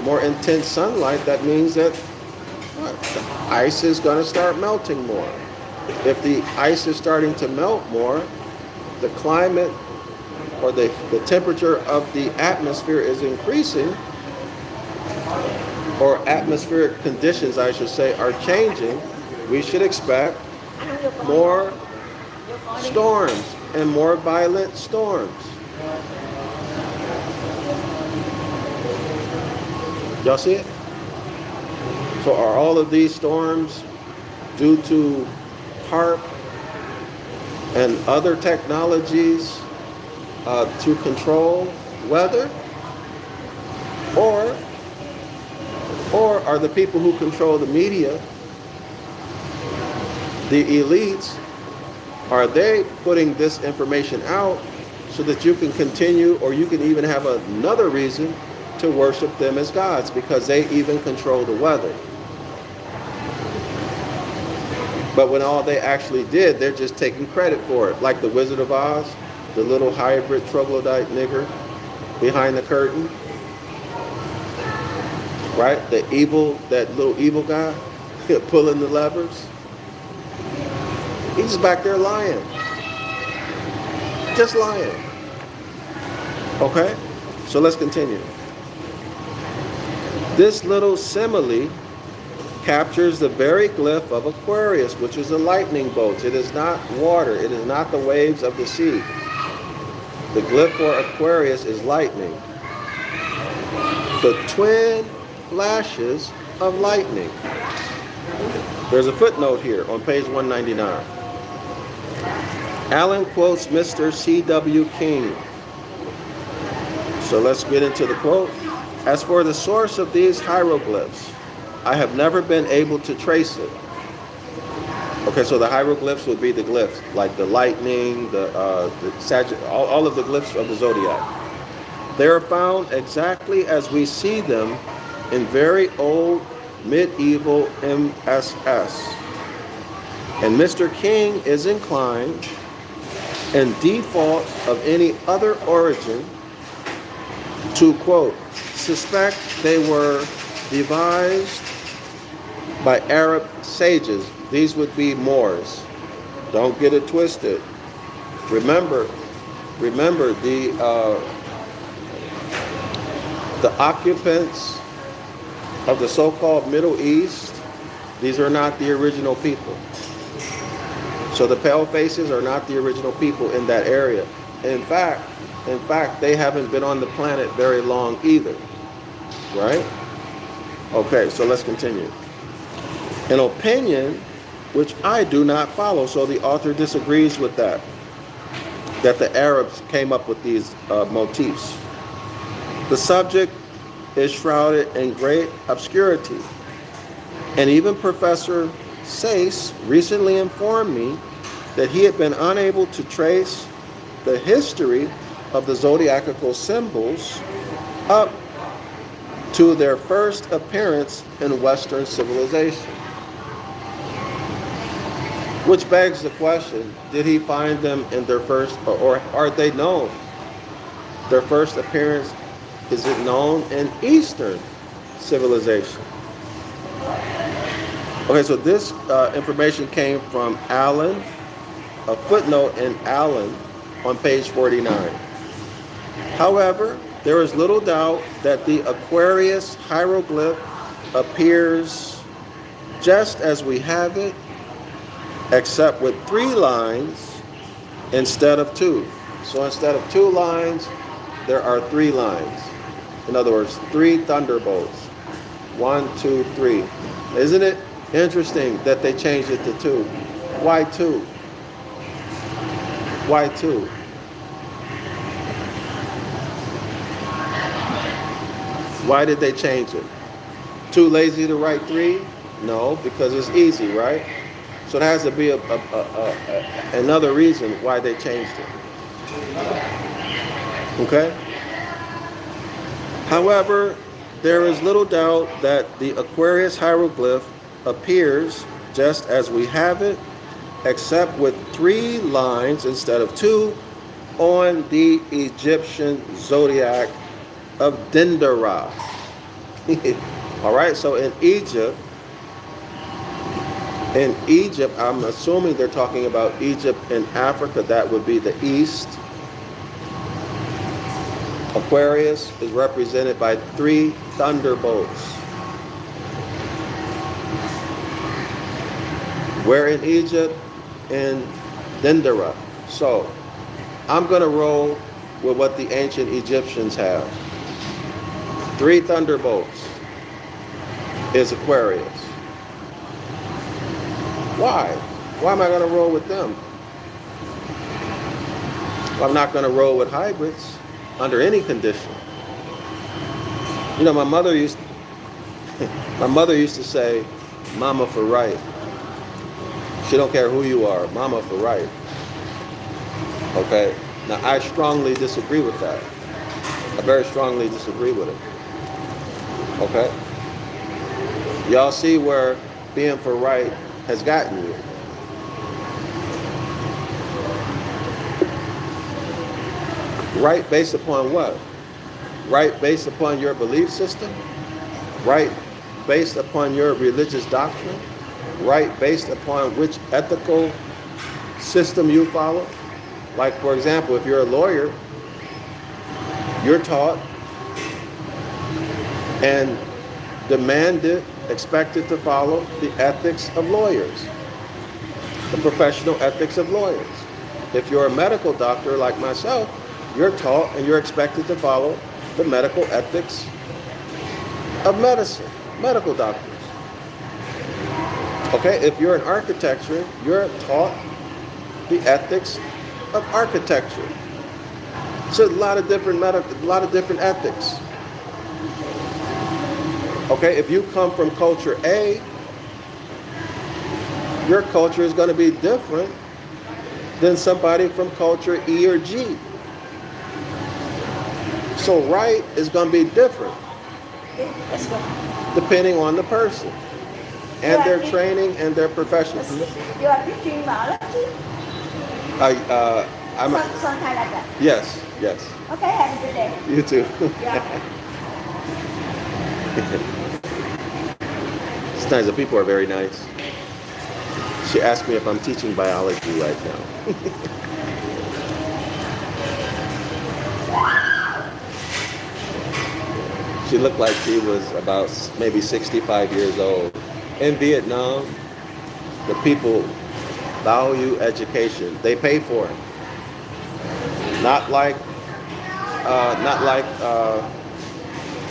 more intense sunlight, that means that the ice is going to start melting more. If the ice is starting to melt more, the climate or the temperature of the atmosphere is increasing, or atmospheric conditions, I should say, are changing. We should expect more storms and more violent storms. Y'all see it? So are all of these storms due to HARP and other technologies to control weather? Or are the people who control the media, the elites, are they putting this information out so that you can continue, or you can even have another reason to worship them as gods, because they even control the weather? But when all they actually did, they're just taking credit for it. Like the Wizard of Oz, the little hybrid troglodyte nigger behind the curtain. Right? That little evil guy pulling the levers. He's just back there lying. Just lying. Okay? So let's continue. This little simile captures the very glyph of Aquarius, which is the lightning bolts. It is not water. It is not the waves of the sea. The glyph for Aquarius is lightning. The twin flashes of lightning. There's a footnote here on page 199. Allen quotes Mr. C.W. King. So let's get into the quote. As for the source of these hieroglyphs, I have never been able to trace it. Okay, so the hieroglyphs would be the glyphs, like the lightning, all of the glyphs of the Zodiac. They are found exactly as we see them in very old medieval MSS. And Mr. King is inclined, in default of any other origin, to, quote, suspect they were devised by Arab sages. These would be Moors. Don't get it twisted. Remember the occupants of the so-called Middle East. These are not the original people. So the pale faces are not the original people in that area. In fact, they haven't been on the planet very long either. Right? Okay, so let's continue. An opinion which I do not follow. So the author disagrees with that the Arabs came up with these motifs. The subject is shrouded in great obscurity. And even Professor Sayce recently informed me that he had been unable to trace the history of the zodiacal symbols up to their first appearance in Western civilization. Which begs the question, did he find them in their first, or are they known? Their first appearance, is it known in Eastern civilization? Okay, so this information came from Allen, a footnote in Allen on page 49. However, there is little doubt that the Aquarius hieroglyph appears just as we have it, except with 3 lines instead of 2. So instead of 2 lines, there are 3 lines. In other words, 3 thunderbolts. 1, 2, 3. Isn't it interesting that they changed it to 2? Why 2? Why 2? Why did they change it? Too lazy to write 3? No, because it's easy, right? So there has to be another reason why they changed it. Okay? However, there is little doubt that the Aquarius hieroglyph appears just as we have it, except with 3 lines instead of 2 on the Egyptian zodiac of Dendera. All right, so in Egypt, I'm assuming they're talking about Egypt in Africa. That would be the East. Aquarius is represented by 3 thunderbolts. Where in Egypt? In Dendera. So I'm going to roll with what the ancient Egyptians have. 3 thunderbolts is Aquarius. Why? Why am I going to roll with them? Well, I'm not going to roll with hybrids under any condition. You know, my mother used to say, "Mama for right." She don't care who you are, Mama for right. Okay? Now, I strongly disagree with that. I very strongly disagree with it. Okay? Y'all see where being for right has gotten you. Right based upon what? Right based upon your belief system? Right based upon your religious doctrine? Right based upon which ethical system you follow? Like, for example, if you're a lawyer, you're taught and demanded, expected to follow the ethics of lawyers, the professional ethics of lawyers. If you're a medical doctor like myself, you're taught and you're expected to follow the medical ethics of medicine, medical doctors. Okay, if you're in architecture, you're taught the ethics of architecture. So a lot of different ethics. Okay, if you come from culture A, your culture is going to be different than somebody from culture E or G. So right is going to be different depending on the person and their training and their profession. You are teaching biology? I'm Something like that. Yes. Okay, have a good day. You too. Yeah. It's nice. The people are very nice. She asked me if I'm teaching biology right now. She looked like she was about maybe 65 years old. In Vietnam, the people value education. They pay for it. Not like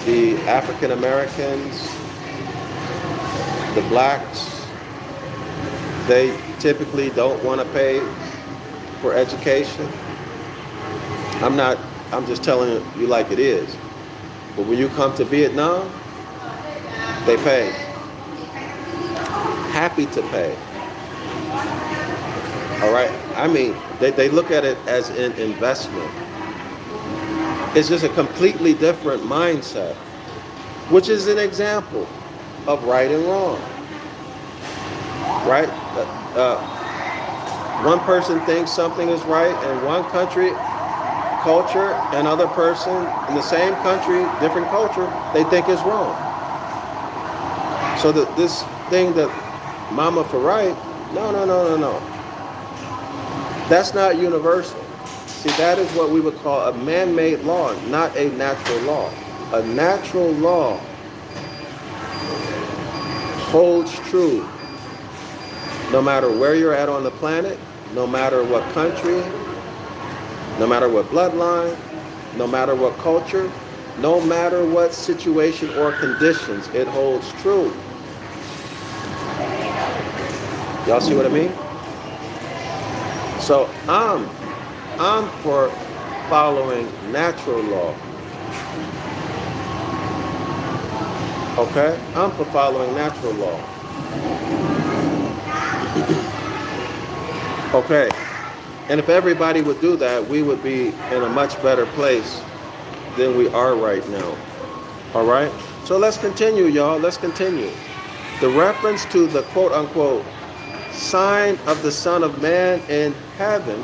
the African Americans, the blacks, They typically don't want to pay for education. I'm just telling you like it is. But when you come to Vietnam, they pay. Happy to pay. All right? I mean, they look at it as an investment. It's just a completely different mindset, which is an example of right and wrong. Right? One person thinks something is right in one country, culture, another person in the same country, different culture, they think is wrong. So this thing that Mama for right, no. That's not universal. See, that is what we would call a man-made law, not a natural law. A natural law holds true no matter where you're at on the planet, no matter what country, no matter what bloodline, no matter what culture, no matter what situation or conditions, it holds true. Y'all see what I mean? So I'm for following natural law. Okay? I'm for following natural law. Okay. And if everybody would do that, we would be in a much better place than we are right now. All right? So let's continue, y'all. Let's continue. The reference to the quote-unquote sign of the Son of Man in heaven,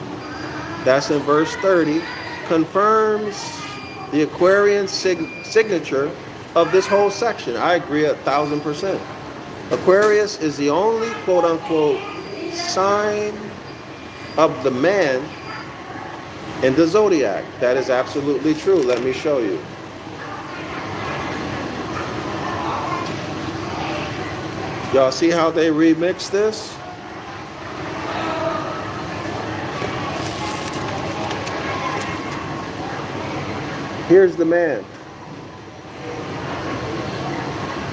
that's in verse 30, confirms the Aquarian signature of this whole section. I agree 1,000%. Aquarius is the only quote-unquote sign of the man in the Zodiac. That is absolutely true. Let me show you. Y'all see how they remix this? Here's the man.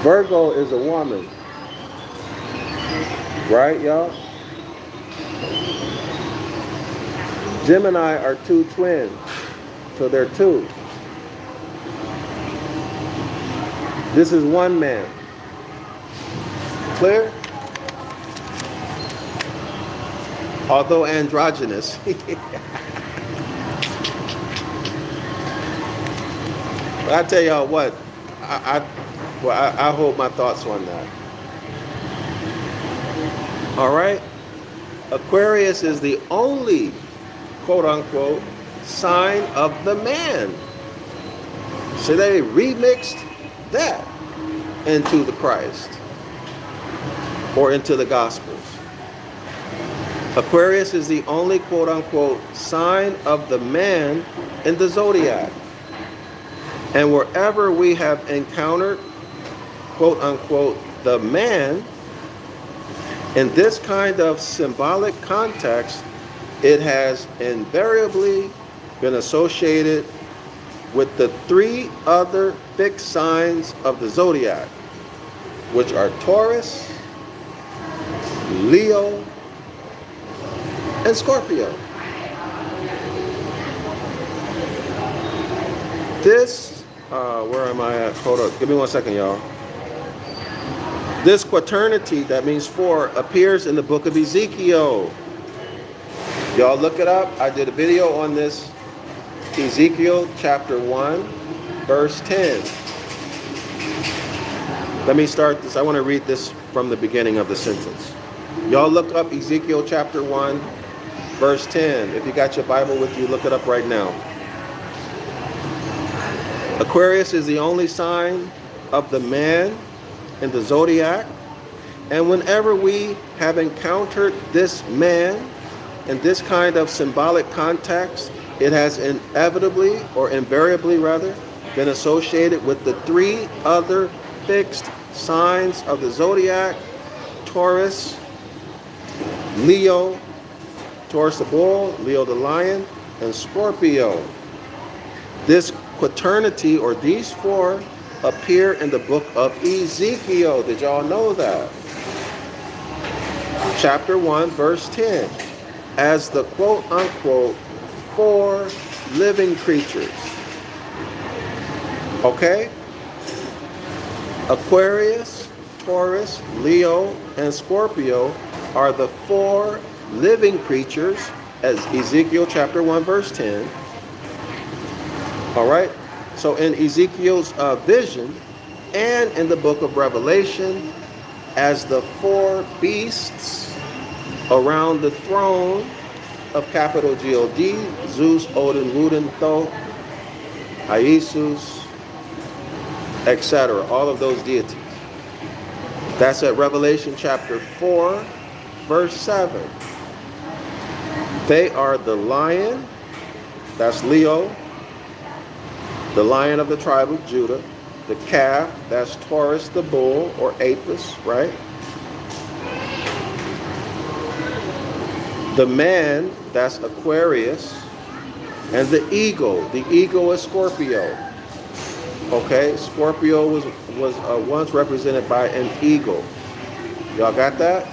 Virgo is a woman. Right, y'all? Gemini are two twins. So they're two. This is one man. Clear? Although androgynous. But I tell y'all what, I hold my thoughts on that. All right? Aquarius is the only, quote-unquote, sign of the man. So they remixed that into the Christ or into the Gospels. Aquarius is the only, quote-unquote, sign of the man in the Zodiac. And wherever we have encountered, quote-unquote, the man, in this kind of symbolic context, it has invariably been associated with the three other fixed signs of the Zodiac, which are Taurus, Leo, and Scorpio. This, where am I at? Hold up, give me 1 second, y'all. This quaternity, that means four, appears in the book of Ezekiel. Y'all look it up. I did a video on this. Ezekiel chapter 1, verse 10. Let me start this. I want to read this from the beginning of the sentence. Y'all look up Ezekiel chapter 1, verse 10. If you got your Bible with you, look it up right now. Aquarius is the only sign of the man in the Zodiac. And whenever we have encountered this man in this kind of symbolic context, it has inevitably, or invariably rather, been associated with the three other fixed signs of the Zodiac: Taurus, Leo, Taurus the bull, Leo the lion, and Scorpio. This quaternity, or these four, appear in the book of Ezekiel. Did y'all know that? chapter 1, verse 10, as the quote-unquote four living creatures. Okay? Aquarius, Taurus, Leo, and Scorpio are the four living creatures, as Ezekiel chapter 1, verse 10. All right? So in Ezekiel's vision and in the book of Revelation, as the four beasts around the throne of capital G-O-D, Zeus, Odin, Woden, Thoth, Isis, etc. All of those deities. That's at Revelation chapter 4, verse 7. They are the lion, that's Leo, the lion of the tribe of Judah, the calf, that's Taurus, the bull, or Apis, right? The man, that's Aquarius, and the eagle is Scorpio. Okay, Scorpio was once represented by an eagle. Y'all got that?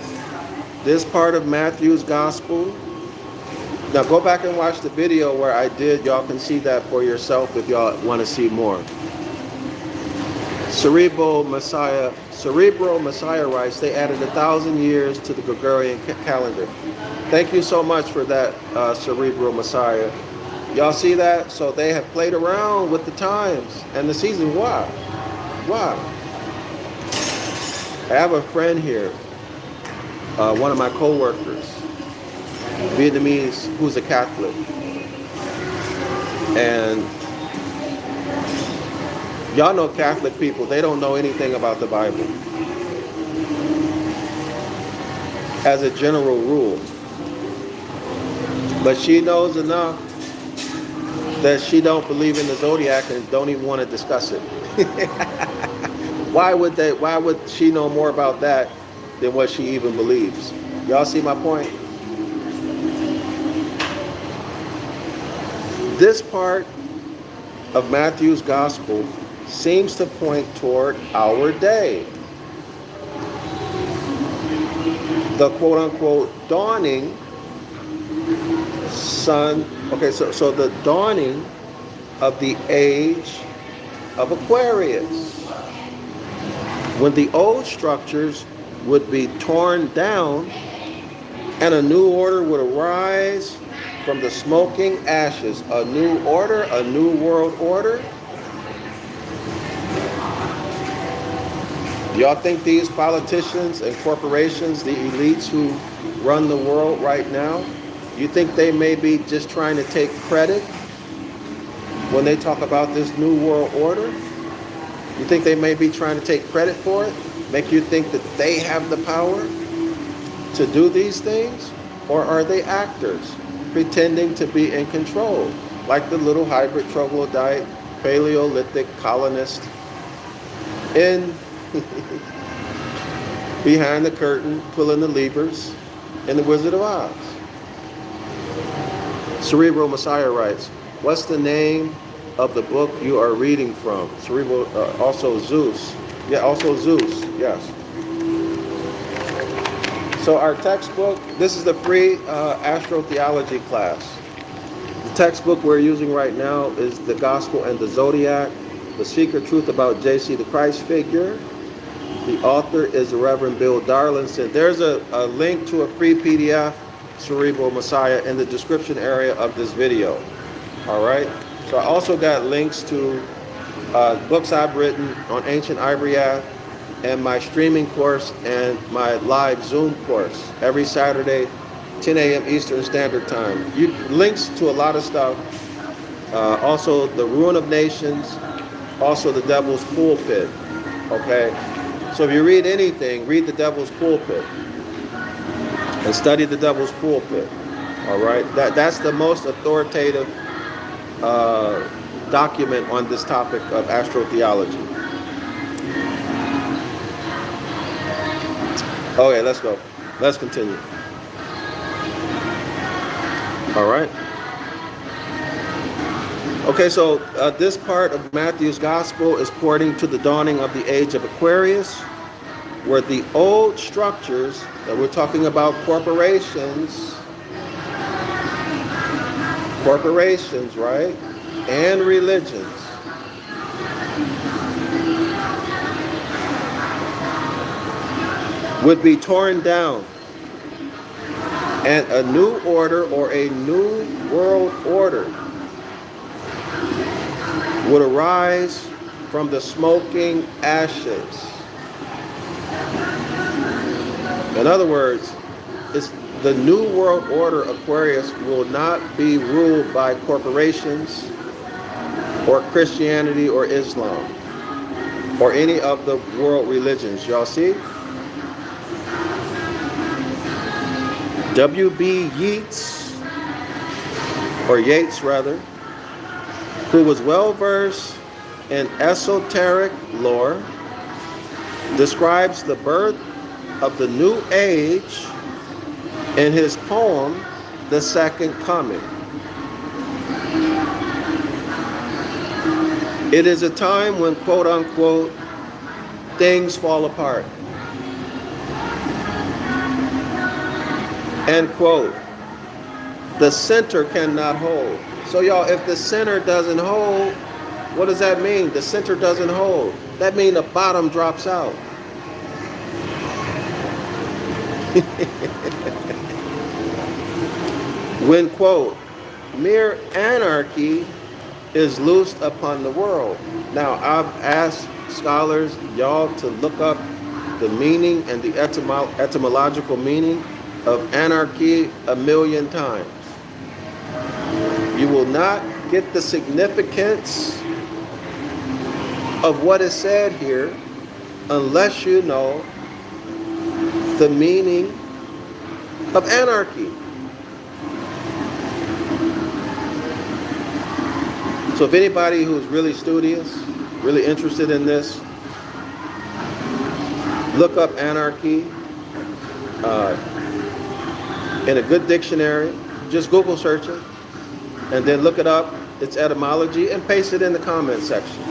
This part of Matthew's gospel. Now go back and watch the video where I did. Y'all can see that for yourself if y'all want to see more. Cerebral Messiahites, they added 1,000 years to the Gregorian calendar. Thank you so much for that, Cerebral Messiah. Y'all see that? So they have played around with the times and the season. Why? Why? I have a friend here, one of my co-workers, Vietnamese, who's a Catholic. And y'all know Catholic people, they don't know anything about the Bible. As a general rule. But she knows enough that she don't believe in the Zodiac and don't even want to discuss it. Why would she know more about that than what she even believes? Y'all see my point? This part of Matthew's gospel seems to point toward our day. The quote-unquote dawning sun. Okay, so the dawning of the age of Aquarius, when the old structures would be torn down and a new order would arise from the smoking ashes. A new order, a new world order. Do y'all think these politicians and corporations, the elites who run the world right now, you think they may be just trying to take credit when they talk about this new world order? You think they may be trying to take credit for it? Make you think that they have the power to do these things? Or are they actors pretending to be in control? Like the little hybrid troglodyte, Paleolithic colonist in behind the curtain, pulling the levers in The Wizard of Oz. Cerebral Messiah writes, what's the name of the book you are reading from? Cerebral, also Zeus. Yeah, also Zeus, yes. So our textbook, this is the free astrotheology class. The textbook we're using right now is The Gospel and the Zodiac, The Secret Truth About J.C. the Christ Figure. The author is the Reverend Bill Darlington. There's a link to a free PDF, Cerebral Messiah, in the description area of this video. All right? So I also got links to books I've written on Ancient Ibaryath and my streaming course and my live Zoom course every Saturday, 10 a.m. Eastern Standard Time. Links to a lot of stuff. Also the Ruin of Nations, also the Devil's Pulpit. Okay? So if you read anything, read the Devil's Pulpit and study the Devil's Pulpit. All right? That's the most authoritative document on this topic of astrotheology. Okay, let's go. Let's continue. All right. Okay, so this part of Matthew's gospel is pointing to the dawning of the age of Aquarius, were the old structures that we're talking about, corporations, right? And religions. Would be torn down, and a new order or a new world order would arise from the smoking ashes. In other words, it's the new world order, Aquarius, will not be ruled by corporations or Christianity or Islam or any of the world religions. Y'all see? W.B. Yeats, or Yeats rather, who was well versed in esoteric lore, describes the birth of the new age in his poem, The Second Coming. It is a time when, quote unquote, things fall apart. End quote. The center cannot hold. So y'all, if the center doesn't hold, what does that mean? The center doesn't hold. That means the bottom drops out. When, quote, mere anarchy is loosed upon the world. Now, I've asked scholars, y'all, to look up the meaning and the etymological meaning of anarchy 1,000,000 times. You will not get the significance of what is said here unless you know the meaning of anarchy. So if anybody who's really studious, really interested in this, look up anarchy in a good dictionary. Just Google search it and then look it up, its etymology, and paste it in the comment section.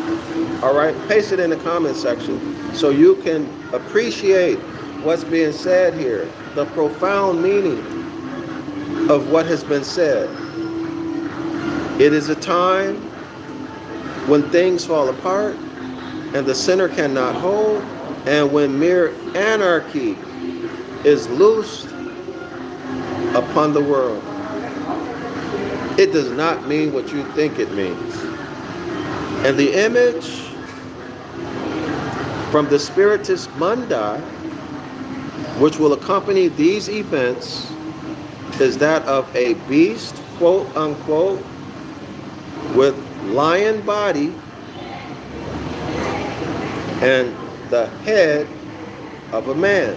All right, paste it in the comment section so you can appreciate what's being said here, the profound meaning of what has been said. It is a time when things fall apart and the center cannot hold, and when mere anarchy is loosed upon the world. It does not mean what you think it means. And the image from the Spiritus Mundi, which will accompany these events, is that of a beast, quote unquote, with lion body and the head of a man.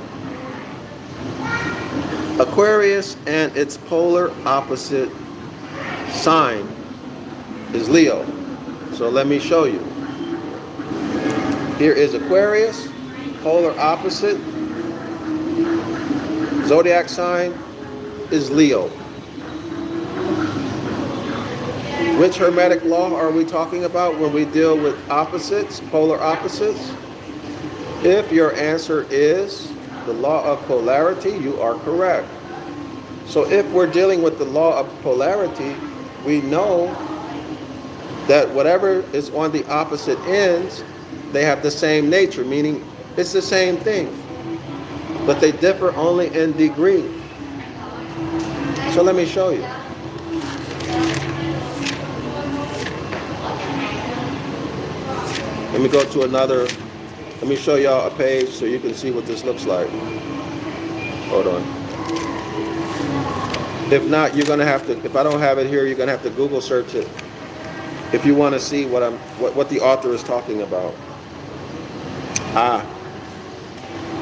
Aquarius and its polar opposite sign is Leo. So let me show you. Here is Aquarius, polar opposite. Zodiac sign is Leo. Which Hermetic law are we talking about when we deal with opposites, polar opposites? If your answer is the law of polarity, you are correct. So if we're dealing with the law of polarity, we know that whatever is on the opposite ends, they have the same nature, meaning it's the same thing, but they differ only in degree. So let me show you. Let me go to another, let me show y'all a page so you can see what this looks like. Hold on. If not, you're gonna have to, if I don't have it here, you're gonna have to Google search it if you want to see what the author is talking about.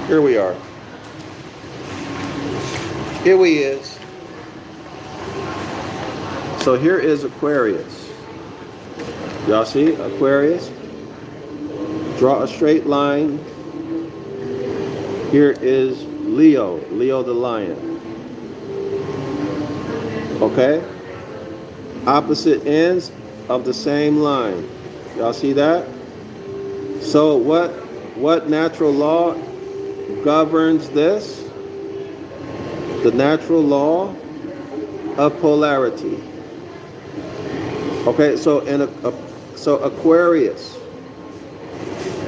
Here we are. Here he is. So here is Aquarius. Y'all see Aquarius? Draw a straight line. Here is Leo, Leo the lion. Okay? Opposite ends of the same line. Y'all see that? So what natural law governs this, the natural law of polarity. Okay, so so Aquarius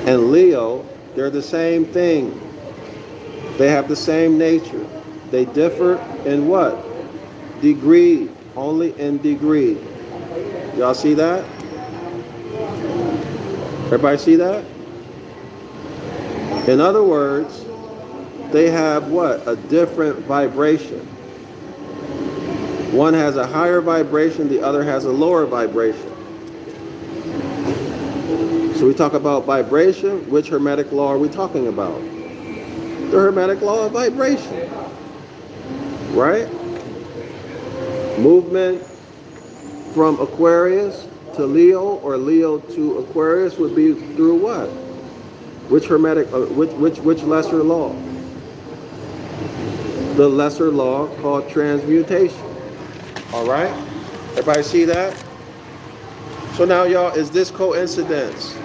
and Leo, they're the same thing. They have the same nature. They differ in what? Degree, only in degree. Y'all see that? Everybody see that? In other words, they have what? A different vibration. One has a higher vibration, the other has a lower vibration. So we talk about vibration. Which Hermetic law are we talking about? The Hermetic law of vibration. Right? Movement from Aquarius to Leo or Leo to Aquarius would be through what? Which Hermetic, which lesser law? The lesser law called transmutation. All right? Everybody see that? So now, y'all, is this coincidence?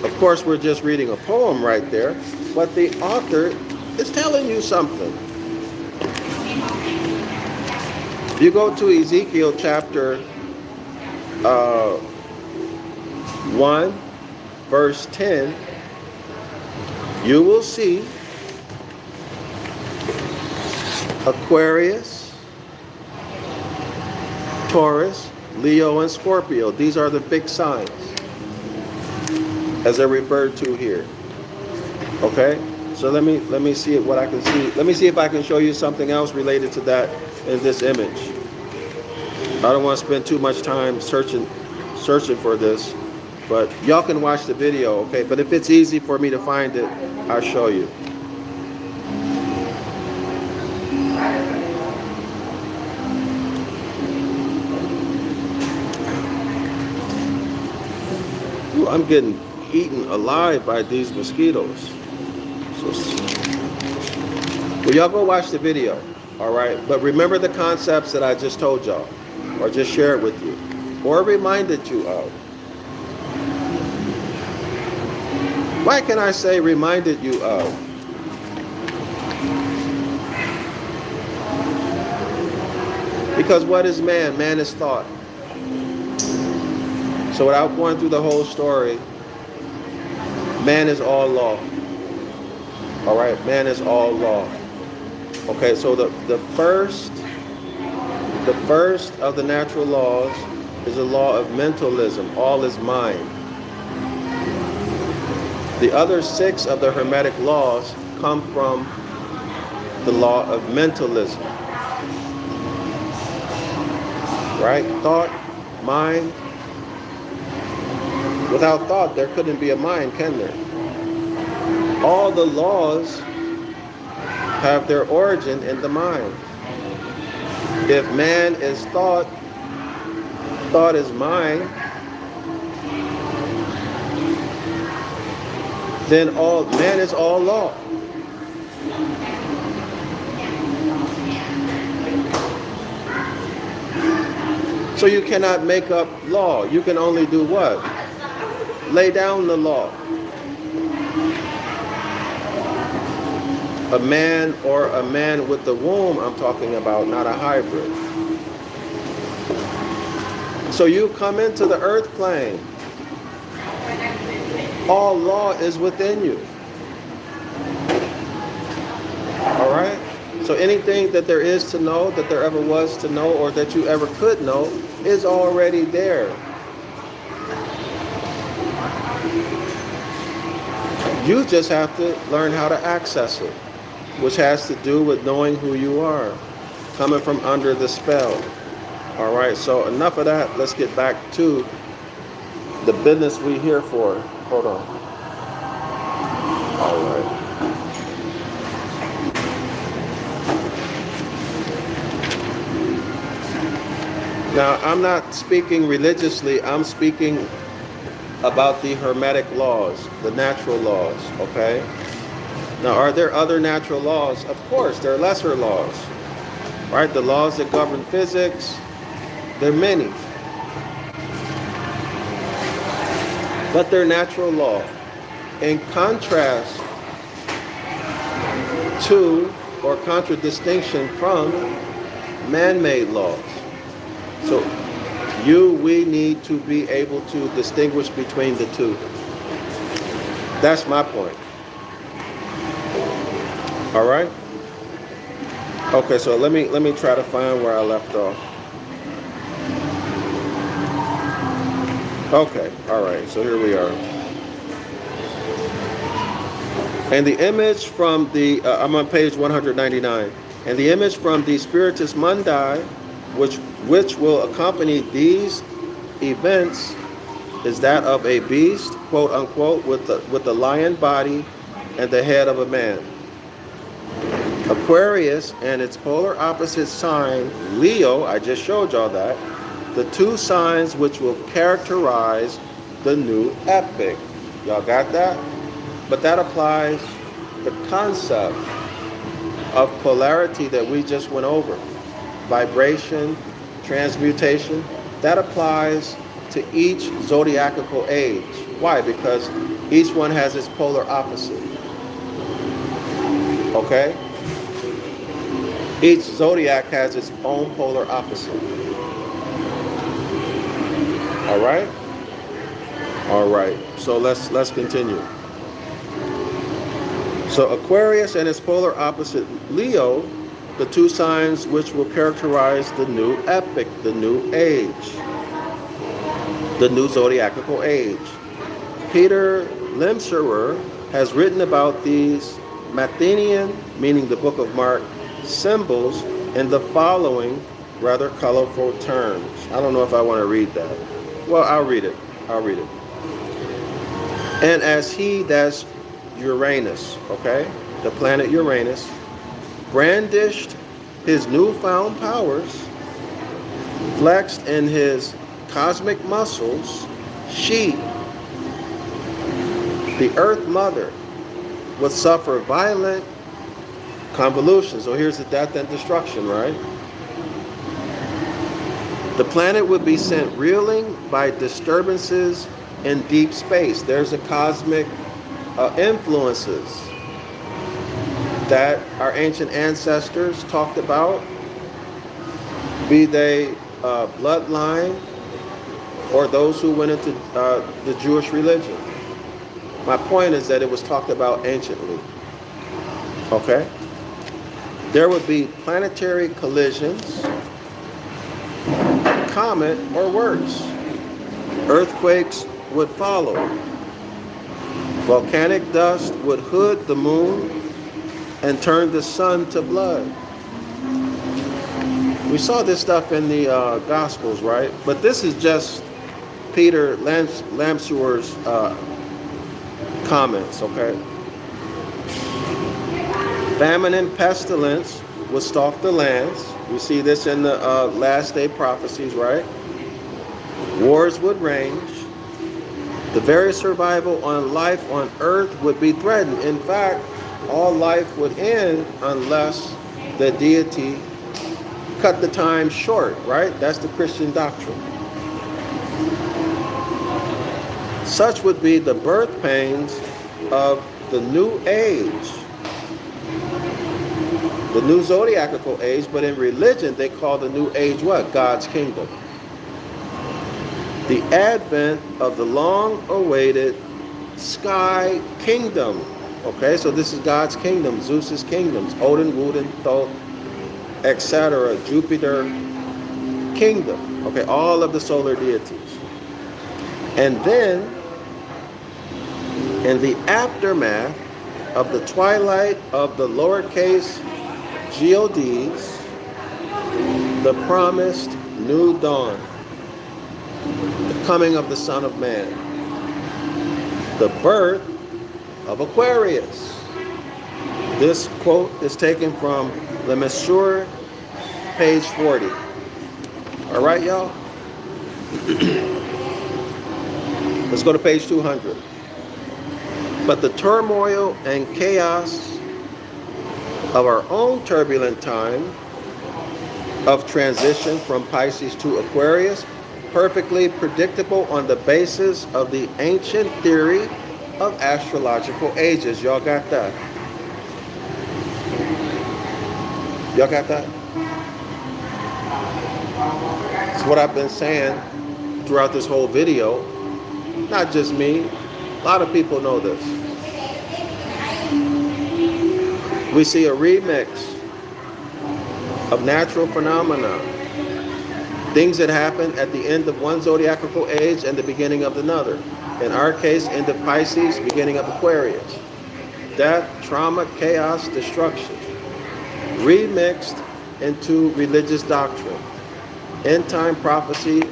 Of course, we're just reading a poem right there, but the author is telling you something. If you go to Ezekiel chapter 1, verse 10, you will see Aquarius, Taurus, Leo, and Scorpio. These are the fixed signs, as they're referred to here. Okay? So let me see what I can see. Let me see if I can show you something else related to that in this image. I don't want to spend too much time searching for this, but y'all can watch the video, okay? But if it's easy for me to find it, I'll show you. Ooh, I'm getting eaten alive by these mosquitoes. Well, y'all go watch the video, all right? But remember the concepts that I just told y'all, or just shared with you, or reminded you of. Why can I say reminded you of? Because what is man? Man is thought. So without going through the whole story, man is all law. All right, man is all law. Okay, so the first of the natural laws is the law of mentalism. All is mind. The other 6 of the Hermetic laws come from the law of mentalism. Right? Thought, mind. Without thought, there couldn't be a mind, can there? All the laws have their origin in the mind. If man is thought, thought is mind, then man is all law. So you cannot make up law. You can only do what? Lay down the law. A man with the womb I'm talking about, not a hybrid. So you come into the earth plane. All law is within you. All right? So anything that there is to know, that there ever was to know, or that you ever could know, is already there. You just have to learn how to access it, which has to do with knowing who you are, coming from under the spell. All right, so enough of that. Let's get back to the business we're here for. Hold on. All right. Now, I'm not speaking religiously. I'm speaking about the Hermetic laws, the natural laws, okay? Now, are there other natural laws? Of course, there are lesser laws, right? The laws that govern physics, there are many. But they're natural law. in contrast to or contradistinction from man-made laws. So we need to be able to distinguish between the two. That's my point. All right? Okay, so let me try to find where I left off. Okay, all right, so here we are. And the image from the, I'm on page 199. And the image from the Spiritus Mundi, which will accompany these events, is that of a beast, quote unquote, with the lion body and the head of a man. Aquarius and its polar opposite sign, Leo, I just showed y'all that, the two signs which will characterize the new epoch. Y'all got that? But that applies the concept of polarity that we just went over. Vibration, transmutation, that applies to each zodiacal age. Why? Because each one has its polar opposite. Okay? Each zodiac has its own polar opposite. All right? All right. So let's continue. So Aquarius and its polar opposite Leo, the two signs which will characterize the new epoch, the new age, the new zodiacal age. Peter Lemscherer has written about these Mathenian, meaning the book of Mark, symbols in the following rather colorful terms. I don't know if I want to read that. Well, I'll read it. And as he, that's Uranus, okay, the planet Uranus, brandished his newfound powers, flexed in his cosmic muscles, she, the Earth Mother, would suffer violent convulsions. So here's the death and destruction, right? The planet would be sent reeling by disturbances in deep space. There's the cosmic influences that our ancient ancestors talked about, be they bloodline or those who went into the Jewish religion. My point is that it was talked about anciently. Okay? There would be planetary collisions, comet or worse. Earthquakes would follow. Volcanic dust would hood the moon and turn the sun to blood. We saw this stuff in the Gospels, right? But this is just Peter Lemscherer's comments, okay? Famine and pestilence would stalk the lands. We see this in the last day prophecies, right? Wars would range. The very survival on life on earth would be threatened. In fact, all life would end unless the deity cut the time short, right? That's the Christian doctrine. Such would be the birth pains of the new age, the new zodiacal age, but in religion they call the new age what? God's kingdom. The advent of the long-awaited sky kingdom. Okay, so this is God's kingdom, Zeus's kingdoms, Odin, Woden, Thoth, etc., Jupiter kingdom. Okay, all of the solar deities. And then, in the aftermath of the twilight of the lowercase gods, the promised new dawn, the coming of the Son of Man, the birth of Aquarius. This quote is taken from Le Mesure, page 40. All right, y'all? Let's go to page 200. But the turmoil and chaos of our own turbulent time of transition from Pisces to Aquarius, perfectly predictable on the basis of the ancient theory of astrological ages. Y'all got that? Y'all got that? It's what I've been saying throughout this whole video. Not just me. A lot of people know this. We see a remix of natural phenomena. Things that happen at the end of one zodiacal age and the beginning of another. In our case, end of Pisces, beginning of Aquarius. Death, trauma, chaos, destruction. Remixed into religious doctrine. End time prophecy,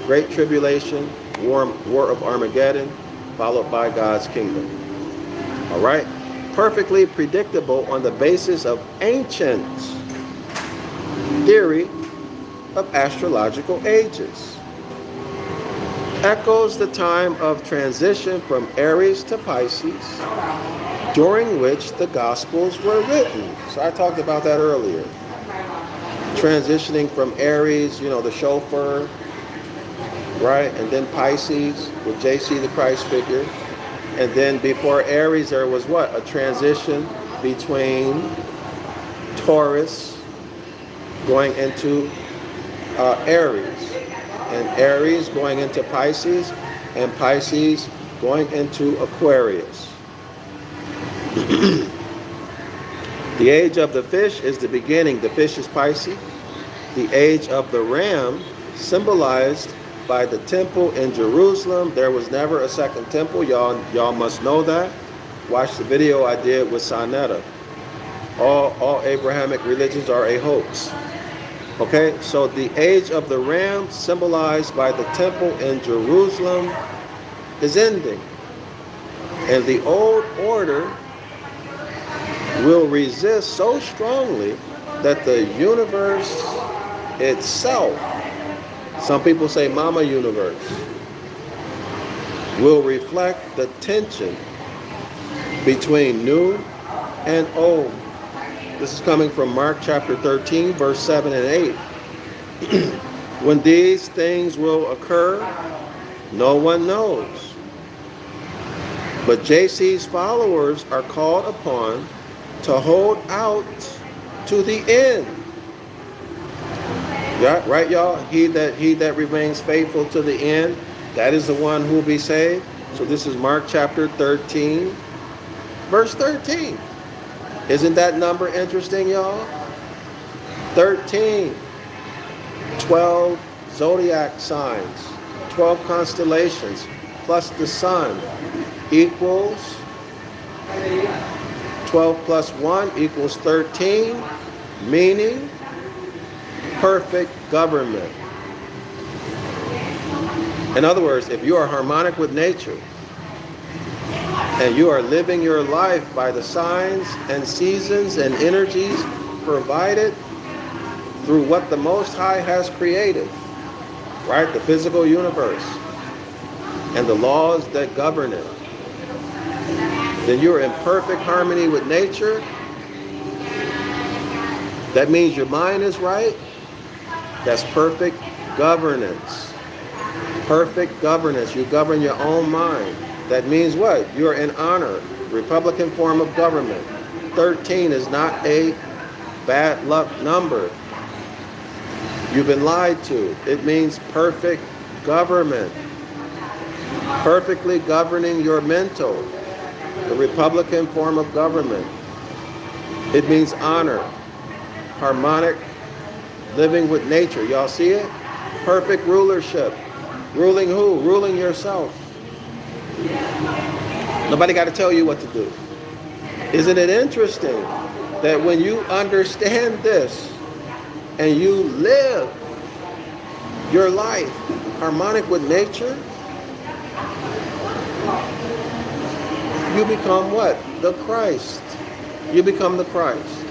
great tribulation, war of Armageddon, followed by God's kingdom. All right? Perfectly predictable on the basis of ancient theory of astrological ages. Echoes the time of transition from Aries to Pisces, during which the Gospels were written. So I talked about that earlier. Transitioning from Aries, the chauffeur, right? And then Pisces with JC, the Christ figure. And then before Aries, there was what? A transition between Taurus going into Aries. And Aries going into Pisces. And Pisces going into Aquarius. The age of the fish is the beginning. The fish is Pisces. The age of the ram, symbolized by the temple in Jerusalem. There was never a second temple. Y'all must know that. Watch the video I did with Sonetta. All Abrahamic religions are a hoax. Okay, so the age of the ram, symbolized by the temple in Jerusalem, is ending. And the old order will resist so strongly that the universe itself, some people say Mama Universe, will reflect the tension between new and old. This is coming from Mark chapter 13, verse 7 and 8. When these things will occur, no one knows. But JC's followers are called upon to hold out to the end. Yeah, right, y'all? He that remains faithful to the end, that is the one who will be saved. So this is Mark chapter 13, verse 13. Isn't that number interesting, y'all? 13. 12 zodiac signs, 12 constellations, plus the sun equals 12 plus 1 equals 13, meaning perfect government. In other words, if you are harmonic with nature and you are living your life by the signs and seasons and energies provided through what the Most High has created, right? The physical universe and the laws that govern it, then you're in perfect harmony with nature. That means your mind is right. That's perfect governance. Perfect governance. You govern your own mind. That means what? You're in honor. Republican form of government. 13 is not a bad luck number. You've been lied to. It means perfect government. Perfectly governing your mental. The Republican form of government. It means honor. Harmonic living with nature. Y'all see it? Perfect rulership. Ruling who? Ruling yourself. Nobody got to tell you what to do. Isn't it interesting that when you understand this and you live your life harmonic with nature, you become what? The Christ. You become the Christ.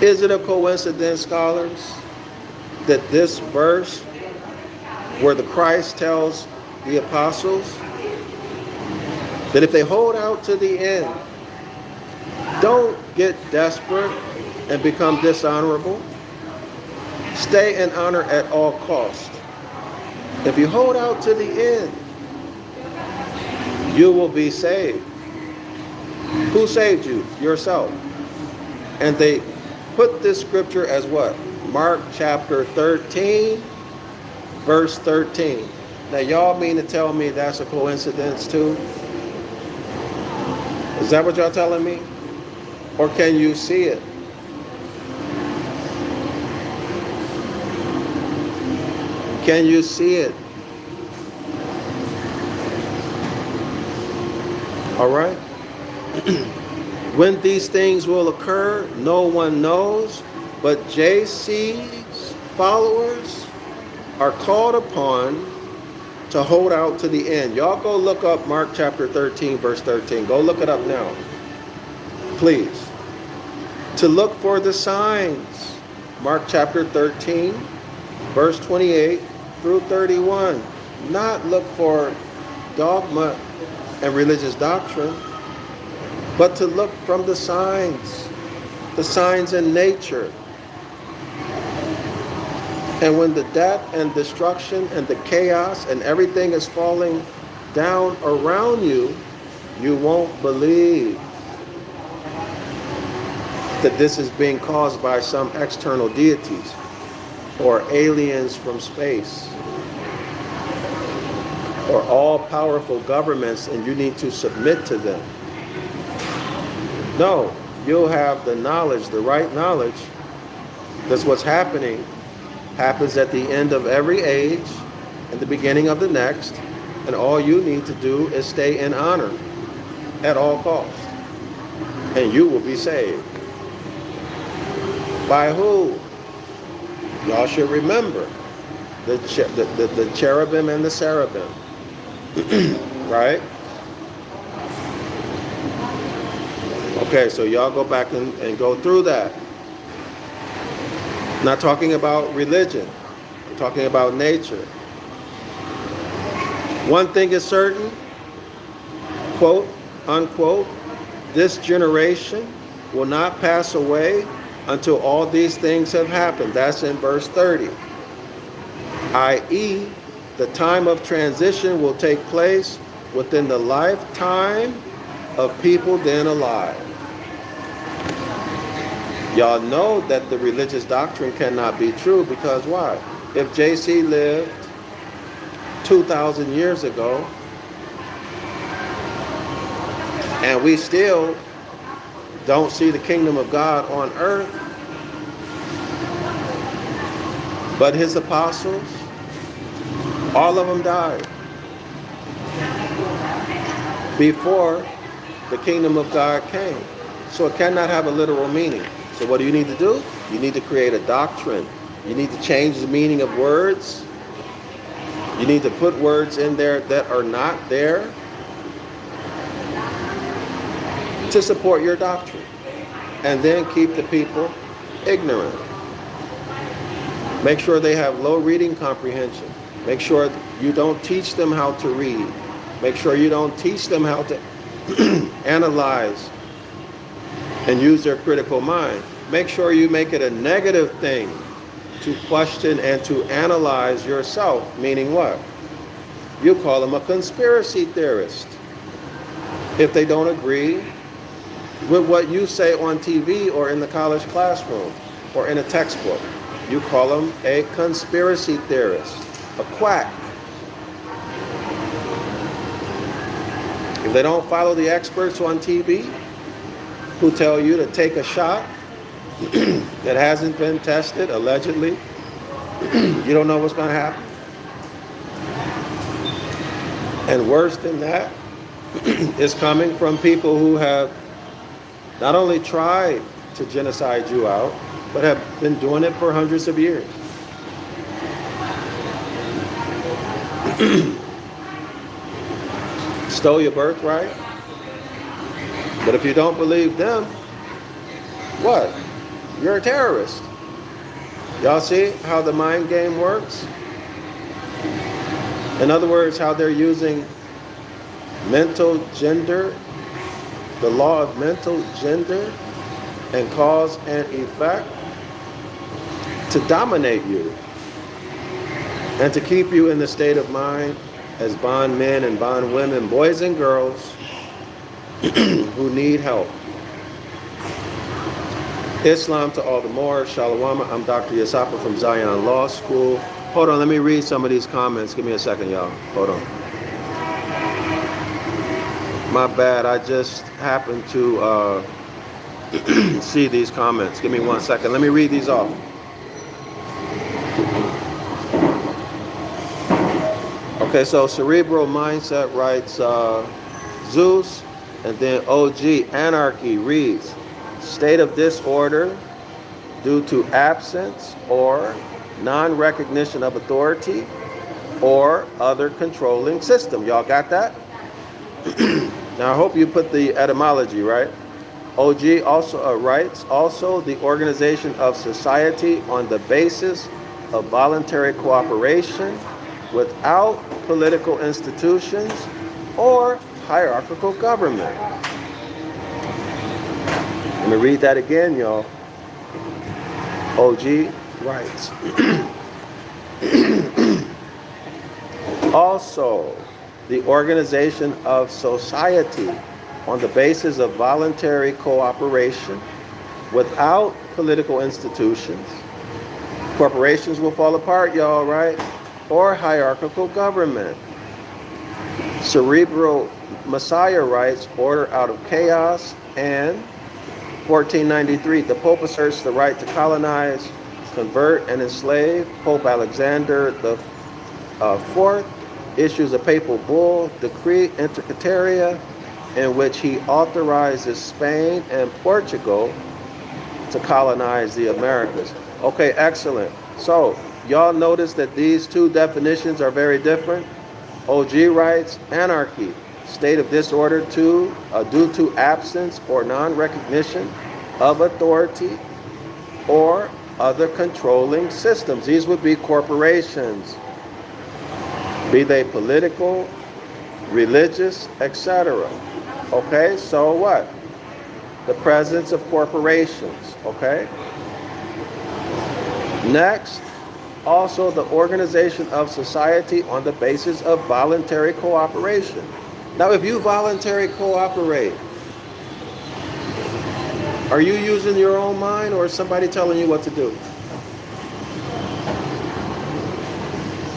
Is it a coincidence, scholars, that this verse where the Christ tells the apostles that if they hold out to the end, don't get desperate and become dishonorable. Stay in honor at all costs. If you hold out to the end, you will be saved. Who saved you? Yourself. And they put this scripture as what? Mark chapter 13, verse 13. Now y'all mean to tell me that's a coincidence too? Is that what y'all telling me? Or can you see it? Can you see it? All right. When these things will occur, no one knows, but JC's followers are called upon to hold out to the end. Y'all go look up Mark chapter 13, verse 13. Go look it up now, please. To look for the signs. Mark chapter 13, verse 28 through 31. Not look for dogma and religious doctrine, but to look from the signs in nature. And when the death and destruction and the chaos and everything is falling down around you, you won't believe that this is being caused by some external deities or aliens from space or all-powerful governments and you need to submit to them. No, you'll have the knowledge, the right knowledge. That's what's happening. Happens at the end of every age and the beginning of the next. And all you need to do is stay in honor at all costs. And you will be saved. By who? Y'all should remember the cherubim and the seraphim. Right? Okay, so y'all go back and go through that. Not talking about religion. I'm talking about nature. One thing is certain, quote, unquote, this generation will not pass away until all these things have happened. That's in verse 30. i.e., the time of transition will take place within the lifetime of people then alive. Y'all know that the religious doctrine cannot be true because why? If JC lived 2,000 years ago and we still don't see the kingdom of God on earth, but his apostles, all of them died before the kingdom of God came. So it cannot have a literal meaning. So what do you need to do? You need to create a doctrine. You need to change the meaning of words. You need to put words in there that are not there to support your doctrine. And then keep the people ignorant. Make sure they have low reading comprehension. Make sure you don't teach them how to read. Make sure you don't teach them how to analyze and use their critical mind. Make sure you make it a negative thing to question and to analyze yourself, meaning what? You call them a conspiracy theorist. If they don't agree with what you say on TV or in the college classroom or in a textbook, you call them a conspiracy theorist, a quack. If they don't follow the experts on TV who tell you to take a shot that hasn't been tested, allegedly, you don't know what's going to happen. And worse than that is coming from people who have not only tried to genocide you out, but have been doing it for hundreds of years. Stole your birthright. But if you don't believe them, what? You're a terrorist. Y'all see how the mind game works? In other words, how they're using mental gender, the law of mental gender, and cause and effect to dominate you and to keep you in the state of mind as bondmen and bondwomen, boys and girls who need help. Islam to all the more. Shalom. I'm Dr. Yasapa from Zion Law School. Hold on, let me read some of these comments. Give me a second, y'all. Hold on. My bad, I just happened to see these comments. Give me 1 second. Let me read these off. Okay, so Cerebral Mindset writes Zeus, and then OG Anarchy reads state of disorder due to absence or non-recognition of authority or other controlling system. Y'all got that? Now I hope you put the etymology right. OG also writes also the organization of society on the basis of voluntary cooperation without political institutions or hierarchical government. Let me read that again, y'all. OG writes. Also, the organization of society on the basis of voluntary cooperation without political institutions. Corporations will fall apart, y'all, right? Or hierarchical government. Cerebral Messiah writes, order out of chaos. And 1493, the Pope asserts the right to colonize, convert, and enslave. Pope Alexander the Fourth issues a papal bull, decree intercataria, in which he authorizes Spain and Portugal to colonize the Americas. Okay, excellent. So, y'all notice that these two definitions are very different. OG writes, anarchy, state of disorder due to absence or non-recognition of authority or other controlling systems. These would be corporations, be they political, religious, etc. Okay, so what? The presence of corporations, okay? Next, also the organization of society on the basis of voluntary cooperation. Now, if you voluntarily cooperate, are you using your own mind or is somebody telling you what to do?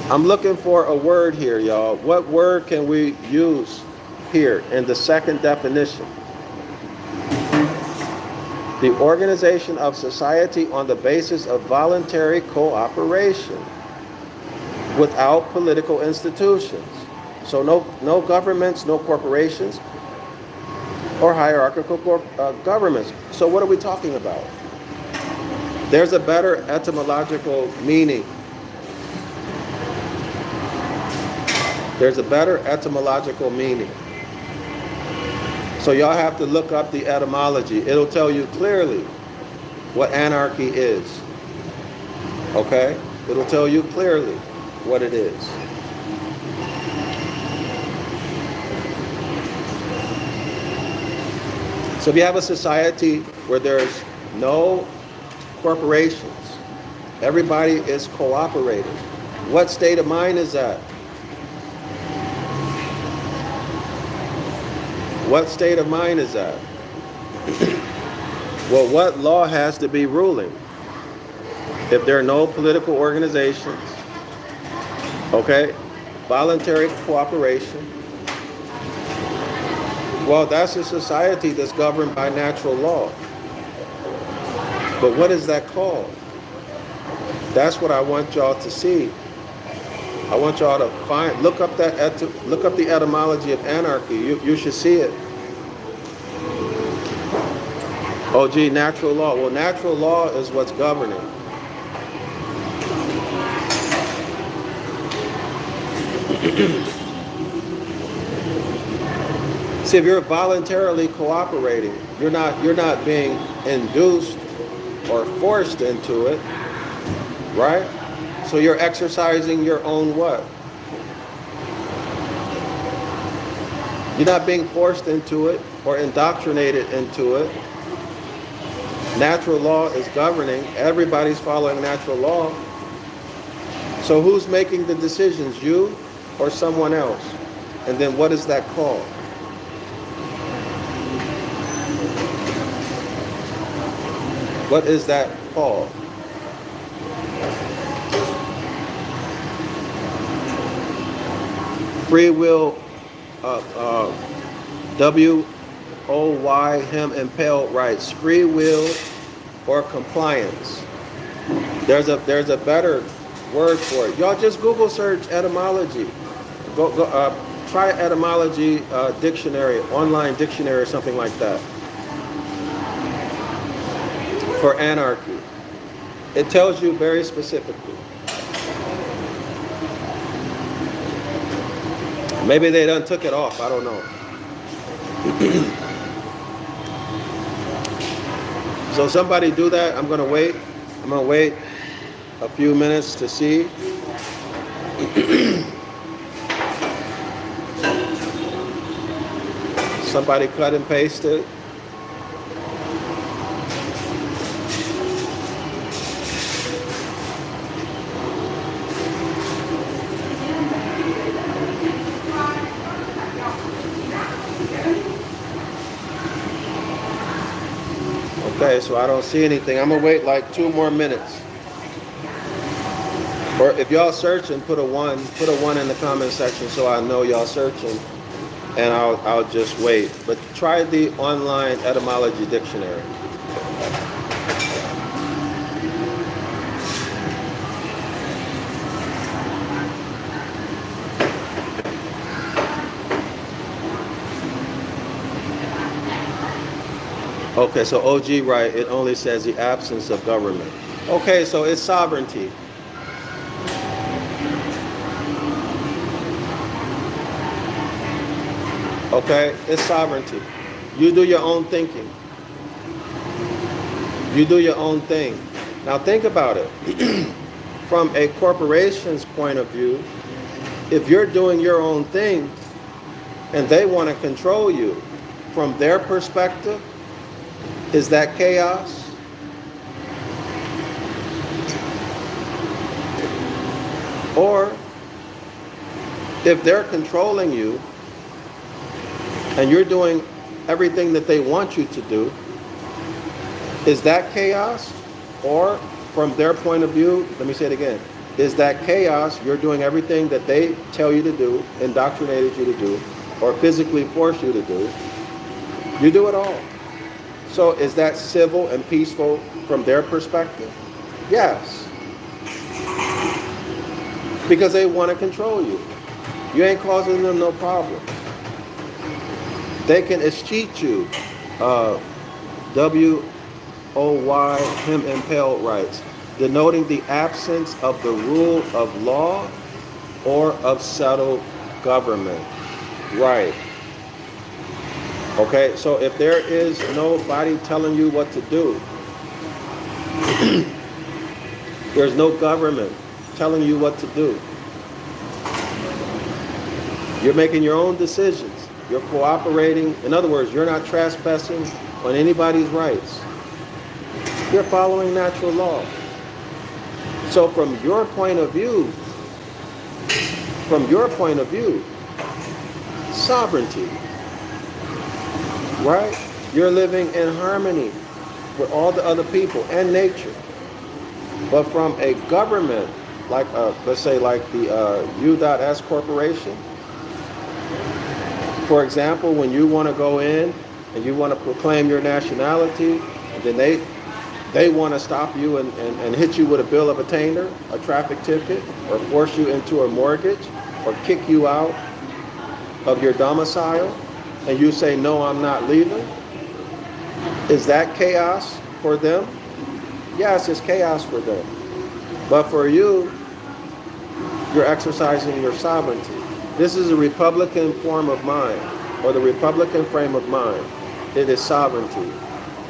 I'm looking for a word here, y'all. What word can we use here in the second definition? The organization of society on the basis of voluntary cooperation without political institutions. So no governments, no corporations, or hierarchical governments. So what are we talking about? There's a better etymological meaning. There's a better etymological meaning. So y'all have to look up the etymology. It'll tell you clearly what anarchy is. Okay? It'll tell you clearly what it is. So if you have a society where there's no corporations, everybody is cooperating, what state of mind is that? What state of mind is that? Well, what law has to be ruling? If there are no political organizations, okay, voluntary cooperation, well, that's a society that's governed by natural law. But what is that called? That's what I want y'all to see. I want y'all to look up the etymology of anarchy. You should see it. Oh, gee, natural law. Well, natural law is what's governing. See, if you're voluntarily cooperating, you're not being induced or forced into it, right? So you're exercising your own what? You're not being forced into it or indoctrinated into it. Natural law is governing. Everybody's following natural law. So who's making the decisions? You? or someone else? And then what is that called? What is that called? Free will, W-O-Y, him, impel writes, free will or compliance. There's a better word for it. Y'all just Google search etymology. Try etymology dictionary, online dictionary or something like that. For anarchy. It tells you very specifically. Maybe they done took it off, I don't know. So somebody do that. I'm gonna wait a few minutes to see. Somebody cut and paste it. Okay, so I don't see anything. I'm gonna wait like 2 more minutes. Or if y'all searching, put a one in the comment section so I know y'all searching, and I'll just wait. But try the online etymology dictionary. Okay, so OG right, it only says the absence of government. Okay, so it's sovereignty. Okay, it's sovereignty. You do your own thinking. You do your own thing. Now think about it. From a corporation's point of view, if you're doing your own thing and they want to control you, from their perspective, is that chaos? Or if they're controlling you and you're doing everything that they want you to do, is that chaos? Or from their point of view, let me say it again, is that chaos? You're doing everything that they tell you to do, indoctrinated you to do, or physically force you to do. You do it all. So is that civil and peaceful from their perspective? Yes. Because they want to control you. You ain't causing them no problem. They can escheat you. W-O-Y, him impel writes, denoting the absence of the rule of law or of settled government. Right. Okay, so if there is nobody telling you what to do, there's no government telling you what to do. You're making your own decisions. You're cooperating. In other words, you're not trespassing on anybody's rights. You're following natural law. So from your point of view, sovereignty. Right? You're living in harmony with all the other people and nature. But from a government, like let's say like the U.S. Corporation, for example, when you want to go in and you want to proclaim your nationality, and then they want to stop you and hit you with a bill of attainder, a traffic ticket, or force you into a mortgage, or kick you out of your domicile, and you say, no, I'm not leaving, is that chaos for them? Yes, it's chaos for them. But for you, you're exercising your sovereignty. This is a Republican form of mind, or the Republican frame of mind. It is sovereignty.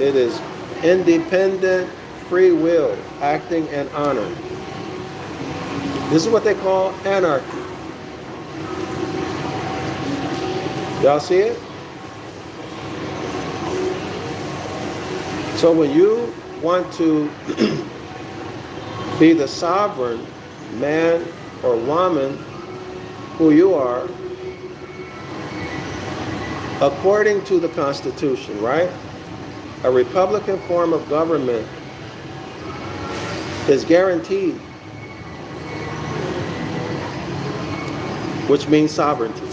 It is independent free will, acting in honor. This is what they call anarchy. Y'all see it? So when you want to be the sovereign man or woman who you are, according to the Constitution, right? A Republican form of government is guaranteed, which means sovereignty.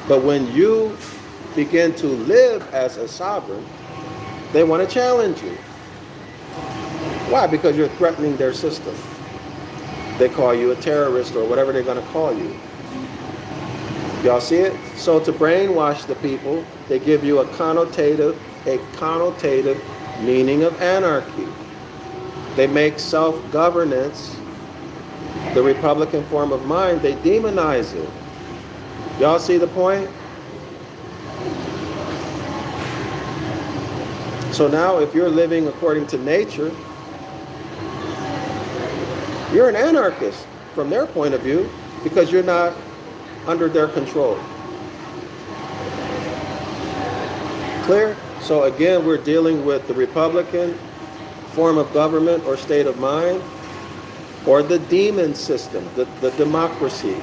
But when you begin to live as a sovereign, they want to challenge you. Why? Because you're threatening their system. They call you a terrorist or whatever they're going to call you. Y'all see it? So to brainwash the people, they give you a connotative meaning of anarchy. They make self-governance, the Republican form of mind, they demonize it. Y'all see the point? So now if you're living according to nature, you're an anarchist from their point of view because you're not under their control. Clear? So again, we're dealing with the Republican form of government or state of mind, or the demon system, the democracy.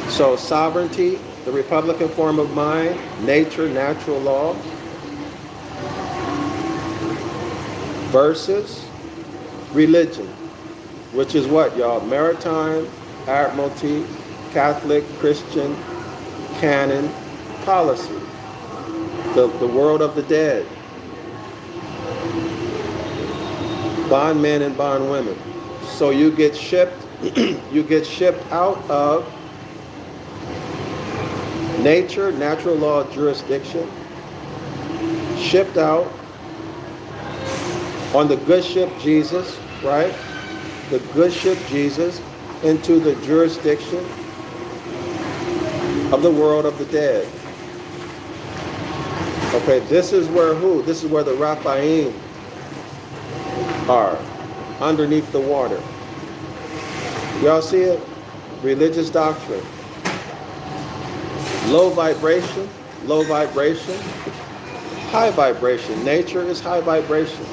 So sovereignty, the Republican form of mind, nature, natural law, versus religion, which is what, y'all? Maritime, Admiralty, Catholic, Christian, canon, policy. The world of the dead. Bondmen and bondwomen. So you get shipped out of nature, natural law jurisdiction, shipped out on the good ship Jesus, right? The good ship Jesus into the jurisdiction of the world of the dead. Okay, this is where who? This is where the Raphaim are, underneath the water. Y'all see it? Religious doctrine. Low vibration, high vibration. Nature is high vibration.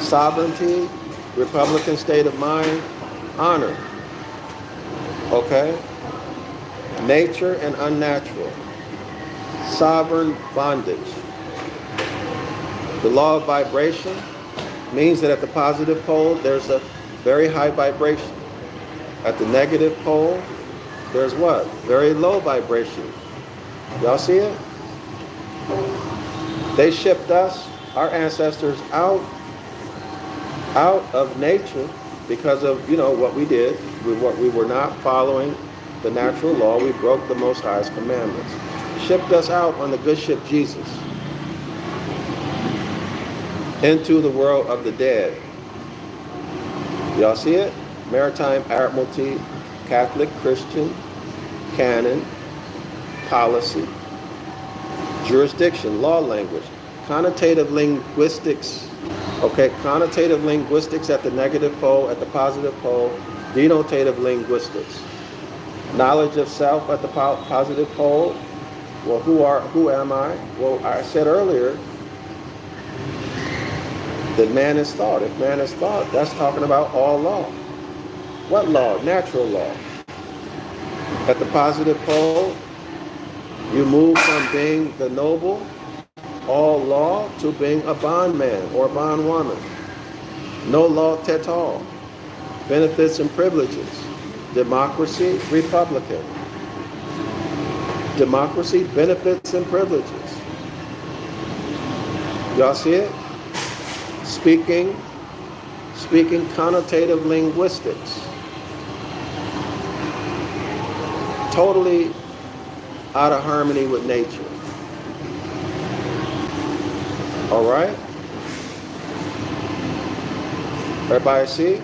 Sovereignty, Republican state of mind, honor. Okay? Nature and unnatural. Sovereign bondage. The law of vibration means that at the positive pole, there's a very high vibration. At the negative pole, there's what? Very low vibration. Y'all see it? They shipped us, our ancestors, out of nature because of, what we did. We were not following the natural law. We broke the Most High's commandments. Shipped us out on the good ship Jesus into the world of the dead. Y'all see it? Maritime, Admiralty, Catholic, Christian, canon, policy, jurisdiction, law language, connotative linguistics. Okay, connotative linguistics at the negative pole, at the positive pole, denotative linguistics. Knowledge of self at the positive pole. Well, who am I? Well, I said earlier that man is thought. If man is thought, that's talking about all law. What law? Natural law. At the positive pole, you move from being the noble, all law, to being a bondman or bondwoman. No law at all. Benefits and privileges. Democracy, Republican. Democracy, benefits and privileges. Y'all see it? Speaking connotative linguistics. Totally out of harmony with nature. All right? Everybody see?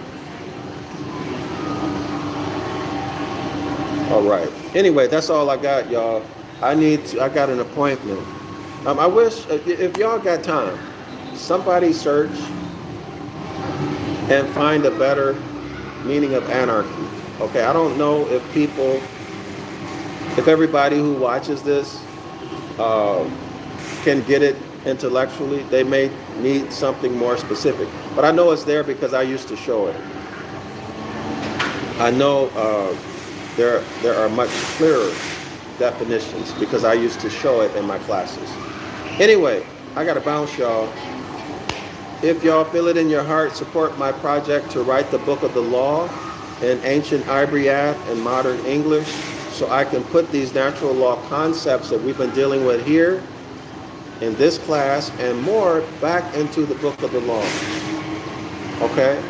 All right. Anyway, that's all I got, y'all. I got an appointment. I wish, if y'all got time, somebody search and find a better meaning of anarchy. Okay, I don't know if everybody who watches this can get it intellectually. They may need something more specific. But I know it's there because I used to show it. I know there are much clearer definitions because I used to show it in my classes. Anyway, I gotta bounce, y'all. If y'all feel it in your heart, support my project to write the book of the law in Ancient Ibaryath and modern English, so I can put these natural law concepts that we've been dealing with here in this class and more back into the book of the law. Okay?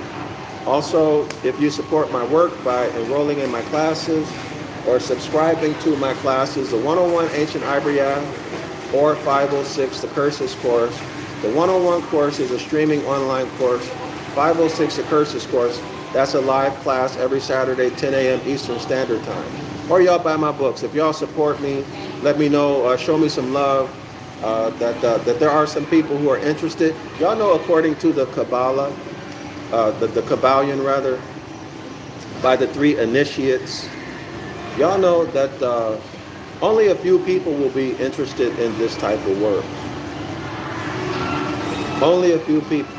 Also, if you support my work by enrolling in my classes or subscribing to my classes, the 101 Ancient Ibaryath or 506, the Curses course. The 101 course is a streaming online course. 506, the Curses course, that's a live class every Saturday, 10 a.m. Eastern Standard Time. Or y'all buy my books. If y'all support me, let me know, show me some love, that there are some people who are interested. Y'all know, according to the Kabbalah, the Kabbalion rather, by the 3 initiates, y'all know that only a few people will be interested in this type of work. Only a few people.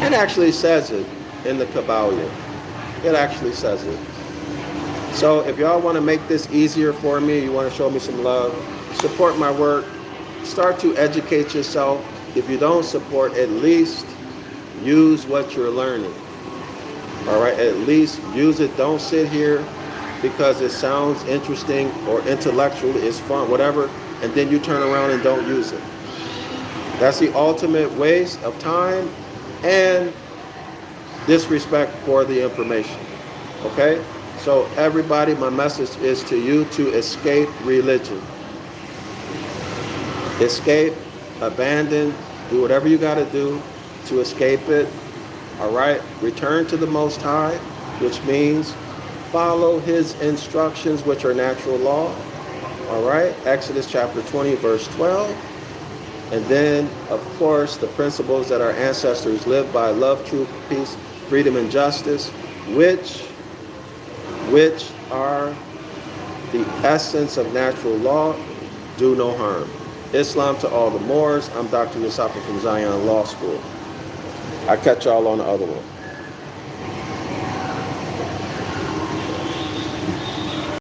It actually says it in the Kabbalion. It actually says it. So if y'all want to make this easier for me, you want to show me some love, support my work, start to educate yourself. If you don't support, at least use what you're learning. All right, at least use it. Don't sit here because it sounds interesting or intellectual, it's fun, whatever, and then you turn around and don't use it. That's the ultimate waste of time and disrespect for the information. Okay? So everybody, my message is to you to escape religion. Escape, abandon, do whatever you got to do to escape it. All right? Return to the Most High, which means follow his instructions, which are natural law. All right? Exodus chapter 20, verse 12. And then, of course, the principles that our ancestors lived by: love, truth, peace, freedom, and justice, which are the essence of natural law. Do no harm. Islam to all the Moors. I'm Dr. Yusafa from Zion Law School. I'll catch y'all on the other one.